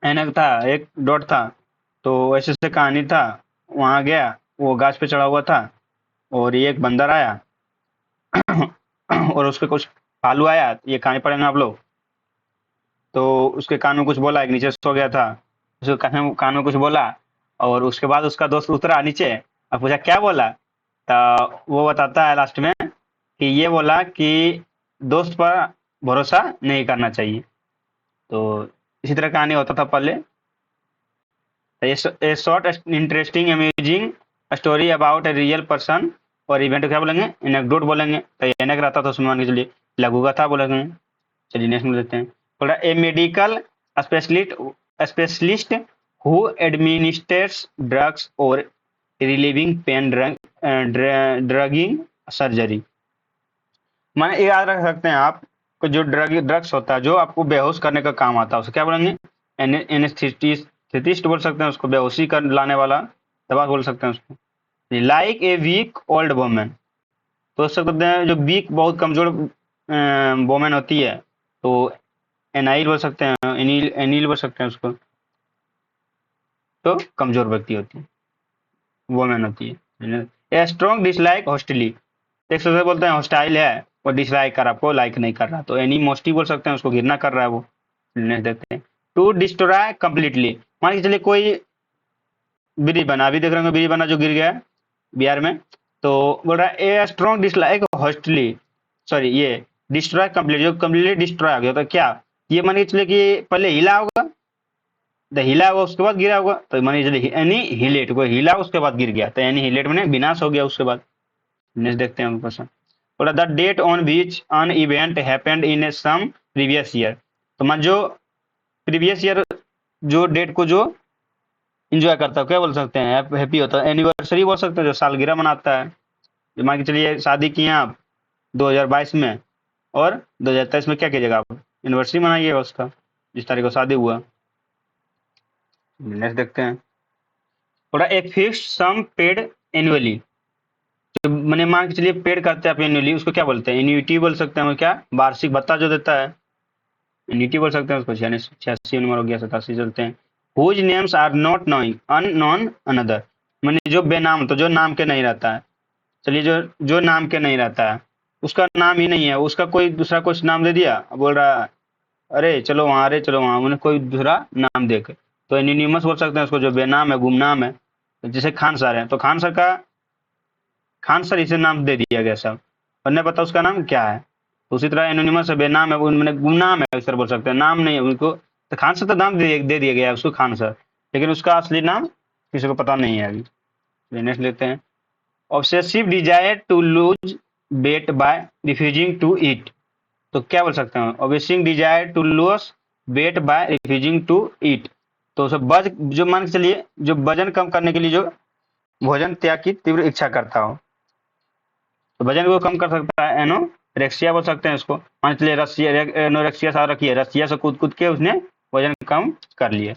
एनक था, एक डॉट था, तो ऐसे से कहानी था, वहां गया, वो गाछ पे चढ़ा हुआ था, और ये एक बंदर आया और उस पे कुछ भालू आया, ये कहानी पढ़ेंगे आप लोग। तो उसके कान में कुछ बोला, एक नीचे सो गया था, उसके कान में कुछ बोला, और उसके बाद उसका दोस्त उतरा नीचे और पूछा क्या बोला, तो वो बताता है लास्ट में कि ये बोला कि दोस्त पर भरोसा नहीं करना चाहिए। तो इसी तरह कहानी होता था पहले। ए short interesting amazing story about a real person और इवेंट क्या बोलेंगे, एनेक्डोट बोलेंगे, तो एनेक रहता था उसमें, मान के चलिए लघु कथा बोलेंगे। चलिए नेक्स्ट में लेते हैं, बोला ए मेडिकल स्पेशलिस्ट हु एडमिनिस्ट्रेट्स ड्रग्स और रिलीविंग पेन ड्रगिंग सर्जरी। माने ये याद रख सकते हैं आप, जो ड्रग्स होता है जो आपको बेहोश करने का काम आता है, उसे क्या बोलेंगे, एनेस्थेटिस्ट बोल सकते हैं उसको, बेहोशी कर लाने वाला दवा बोल सकते हैं उसको। Like a weak old woman, तो उससे कहते हैं जो वीक बहुत कमजोर वोमेन होती है, तो एनाइल बोल सकते हैं, एनील एनील बोल सकते हैं उसको, तो कमजोर व्यक्ति होती है, वोमेन होती है। ए स्ट्रॉन्ग डिसलाइक हॉस्टिली, एक से बोलते हैं हॉस्टाइल है, वो डिसलाइक कर, आपको लाइक नहीं कर रहा, तो एनी मोस्टी बोल सकते हैं, उसको घृणा कर रहा है वो, देते हैं। टू डिस्ट्रॉय कंप्लीटली, मान के चलिए कोई ब्रिज बना, अभी देख रहे होंगे ब्रिज बना जो गिर गया है बिहार में, तो बोल रहा है ए स्ट्रॉन्ग डिसलाइक हॉस्टली, सॉरी ये डिस्ट्रॉय कंप्लीट, जो कम्प्लीटली डिस्ट्रॉय हो गया, तो क्या ये मान के चलिए कि पहले हिला होगा, तो हिला होगा उसके बाद गिरा होगा, तो मान के चलिए एनी हिलेट, को हिला उसके बाद गिर गया, तो एनी हिलेट मैंने विनाश हो गया उसके बाद। नेक्स्ट देखते हैं क्वेश्चन, बोला the date on which an event happened in a some previous year, तो मान जो प्रीवियस ईयर जो डेट को जो इंजॉय करता है क्या बोल सकते हैं, हैप्पी होता है, एनिवर्सरी बोल सकते हैं, जो सालगिरह मनाता है, जो मान के चलिए शादी किए आप 2022 में, और 2023 में क्या कीजिएगा आप, एनिवर्सरी मनाइएगा उसका, जिस तारीख को शादी हुआ। नेक्स्ट देखते हैं, थोड़ा एक फिक्स सम पेड एनुअली, जो मैंने मान के चलिए पेड करते हैं आप एनुअली, उसको क्या बोलते हैं, एन्युटी बोल सकते हैं, क्या वार्षिक भत्ता जो देता है, एन्युटी बोल सकते हैं उसको। 86 नंबर हो गया, 87 चलते हैं। Whose names are not knowing unknown another, मैंने जो बेनाम, तो जो नाम के नहीं रहता है, चलिए जो जो नाम के नहीं रहता है, उसका नाम ही नहीं है, उसका कोई दूसरा कुछ नाम दे दिया, बोल रहा है अरे चलो वहाँ, अरे चलो वहाँ, उन्हें कोई दूसरा नाम दे के, तो एनिनिमस बोल सकते हैं उसको, जो बेनाम है, गुमनाम है, तो जैसे खान सर है, तो खान सर का खान सर इसे नाम दे दिया गया सब, और नहीं पता उसका नाम क्या है, तो उसी तरह एनोनिमस है, बेनाम है, मैंने गुमनाम है सर बोल सकते हैं, नाम नहीं है उनको, तो खान सर तो नाम दे दिया गया है उसको खान सर, लेकिन उसका असली नाम किसी को पता नहीं है अभी। नेक्स्ट लेते हैं, obsessive desire to lose weight by refusing to eat, तो क्या बोल सकते हैं, obsessive desire to lose weight by refusing to eat, तो सब जो मान के चलिए जो वजन कम करने के लिए जो भोजन त्याग की तीव्र इच्छा करता हो, तो वजन को कम कर सकता है, एनोरेक्सिया बोल सकते हैं इसको, मान चलिए रसिया एनोरेक्सिया सा रखी है, रसिया से कूद कूद के उसने वजन कम कर लिया।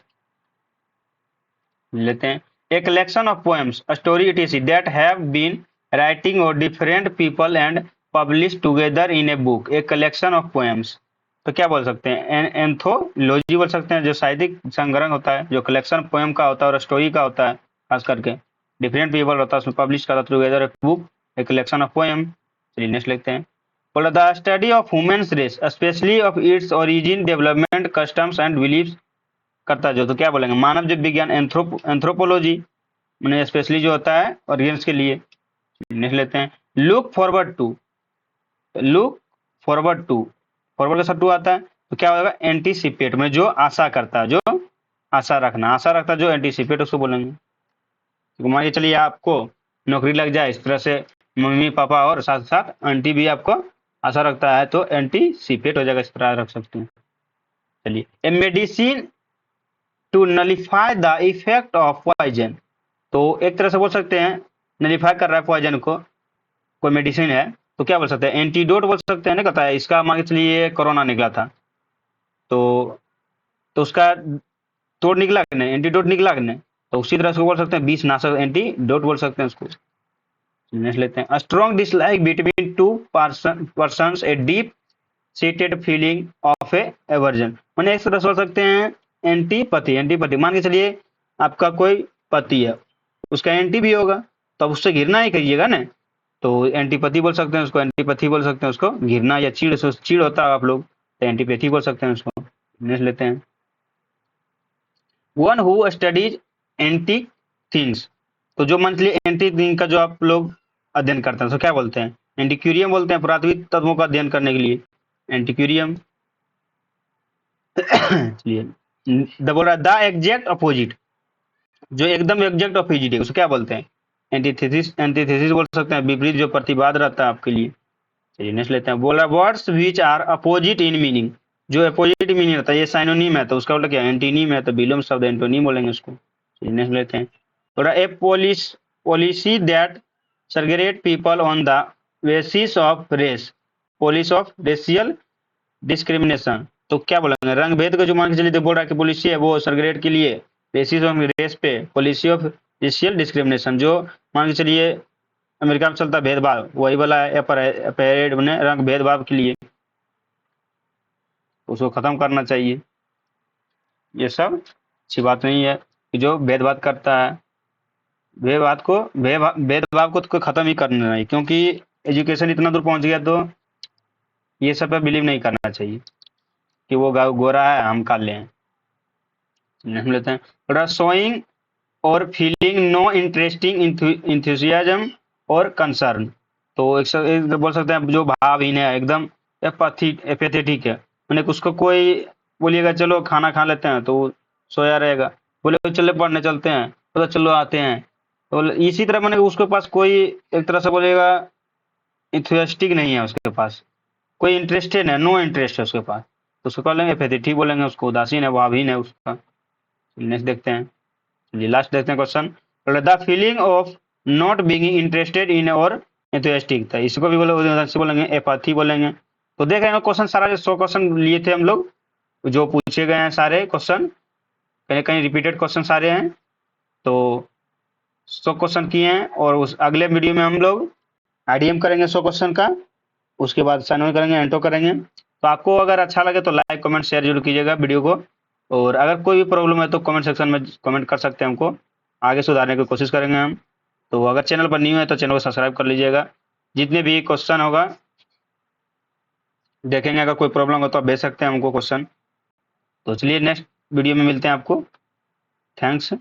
लेते हैं, a collection of poems story etc that have been writing or different people and publish together in a book, a collection of poems, तो क्या बोल सकते हैं, एंथोलॉजी बोल सकते हैं, जो साहित्यिक संग्रह होता है, जो कलेक्शन पोएम का होता है और स्टोरी का होता है, खास करके डिफरेंट पीपल होता है उसमें पब्लिश करता है together a book, a collection of poem. चलिए नेक्स्ट लेते हैं, बोला the study of human race specially of its origin development customs and beliefs करता है जो, तो क्या बोलेंगे, मानव जीव विज्ञान, एंथ्रोपोलॉजी, मैंने स्पेशली जो होता है ऑर्गेन्स के लिए। नेक्स्ट लेते हैं, look forward to, look forward to, forward का टू आता है, तो क्या होगा, एंटीसिपेट में जो आशा करता है, जो आशा रखना, आशा रखता है जो एंटीसिपेट, उसको बोलेंगे। तो मान के चलिए आपको नौकरी लग जाए इस तरह से, मम्मी पापा और साथ साथ आंटी भी आपको आशा रखता है, तो एंटीसिपेट हो जाएगा, इस तरह रख सकते हैं। चलिए, a medicine to nullify the effect of poison, तो एक तरह से बोल सकते हैं नलिफाई कर रहा है पॉइजन को, कोई मेडिसिन है, तो क्या बोल सकते हैं, एंटीडोट बोल सकते हैं ना, कहता है इसका मान के चलिए कोरोना निकला था, तो उसका तोड़ निकला कि नहीं, एंटीडोट निकला कि नहीं, तो उसी तरह से बोल सकते हैं विष नाशक, एंटीडोट बोल सकते हैं उसको। नेक्स्ट लेते हैं, strong dislike between two persons a deep seated feeling of A aversion, मैंने एक तरह से बोल सकते हैं एंटीपैथी, एंटीपैथी मान के चलिए आपका कोई पति है, उसका एंटी भी होगा, तो अब उससे घृणा ही करिएगा ना, तो एंटीपैथी बोल सकते हैं उसको, एंटीपैथी बोल सकते हैं उसको, घृणा या चीड़ होता है आप लोग, तो एंटीपैथी बोल सकते हैं उसको। नेक्स्ट लेते हैं, one who studies anti things, तो जो मंथली एंटी थिंग का जो आप लोग अध्ययन करते हैं, तो क्या बोलते हैं, एंटीक्यूरियम बोलते हैं, पुरातत्विक तत्वों का अध्ययन करने के लिए एंटीक्यूरियम। चलिए, बोल रहा है द एग्जैक्ट अपोजिट, जो एकदम एग्जैक्ट अपोजिट है, उसको क्या बोलते हैं, एंटीथेसिस, एंटीथेसिस बोल सकते हैं, विपरीत जो प्रतिवाद रहता है आपके लिए। चलिए नेक्स्ट लेते हैं, बोला words which are opposite in meaning, जो अपोजिट मीनिंग रहता है, ये साइनोनिम है, तो उसका मतलब क्या, एंटीनीम है, तो विलोम शब्द एंटोनीम बोलेंगे उसको। चलिए नेक्स्ट लेते हैं, बोला a policy that segregate people on the basis of race, policy of racial discrimination, तो क्या बोलेंगे, रंग भेद का जो मान के चलिए, तो बोल रहा है कि पॉलिसी है वो सेग्रेगेट के लिए बेसिस ऑफ रेस पे, पॉलिसी ऑफ रेशियल डिस्क्रिमिनेशन, जो मान के चलिए अमेरिका में चलता है भेदभाव, वही वाला है अपेरेड बने रंग भेदभाव के लिए, उसको खत्म करना चाहिए। ये सब अच्छी बात नहीं है कि जो भेदभाव करता है, भेदभाव को तो कोई खत्म ही करना नहीं, क्योंकि एजुकेशन इतना दूर पहुंच गया, तो ये सब पे बिलीव नहीं करना चाहिए कि वो गोरा है हम काले लें। हम लेते हैं शोइंग और फीलिंग नो इंटरेस्टिंग इंथुजियाज्म और कंसर्न। तो एक बोल सकते हैं जो भावहीन है, एकदम एपेथेटिक है, मैंने उसको कोई बोलिएगा चलो खाना खा लेते हैं तो वो सोया रहेगा, बोले चले पढ़ने चलते हैं तो चलो आते हैं, तो इसी तरह मैंने उसके पास कोई एक तरह से बोलिएगा इंथुजियास्टिक नहीं है, उसके पास कोई इंटरेस्टेड है, नो इंटरेस्ट है उसके पास, तो उसको बोलेंगे एपेथेटिक, बोलेंगे उसको उदासीन है, भावहीन है उसका। नेक्स्ट देखते हैं जी, लास्ट देखते हैं question, the feeling of not being interested in और एंथुसियास्टिक था, इसको भी बोलेंगे एपाथी बोलेंगे। तो देख रहे हैं क्वेश्चन सारा, 100 क्वेश्चन लिए थे हम लोग, जो पूछे गए हैं सारे क्वेश्चन, कहीं कहीं रिपीटेड क्वेश्चन सारे हैं, तो 100 क्वेश्चन किए हैं, और उस अगले वीडियो में हम लोग आईडीएम करेंगे 100 क्वेश्चन का, उसके बाद साइन करेंगे, एंटो करेंगे। तो आपको अगर अच्छा लगे तो लाइक कमेंट शेयर जरूर कीजिएगा वीडियो को, और अगर कोई भी प्रॉब्लम है तो कमेंट सेक्शन में कमेंट कर सकते हैं, हमको आगे सुधारने की कोशिश करेंगे हम। तो अगर चैनल पर न्यू है तो चैनल को सब्सक्राइब कर लीजिएगा, जितने भी क्वेश्चन होगा देखेंगे, अगर कोई प्रॉब्लम हो तो आप भेज सकते हैं हमको क्वेश्चन। तो चलिए नेक्स्ट वीडियो में मिलते हैं आपको, थैंक्स।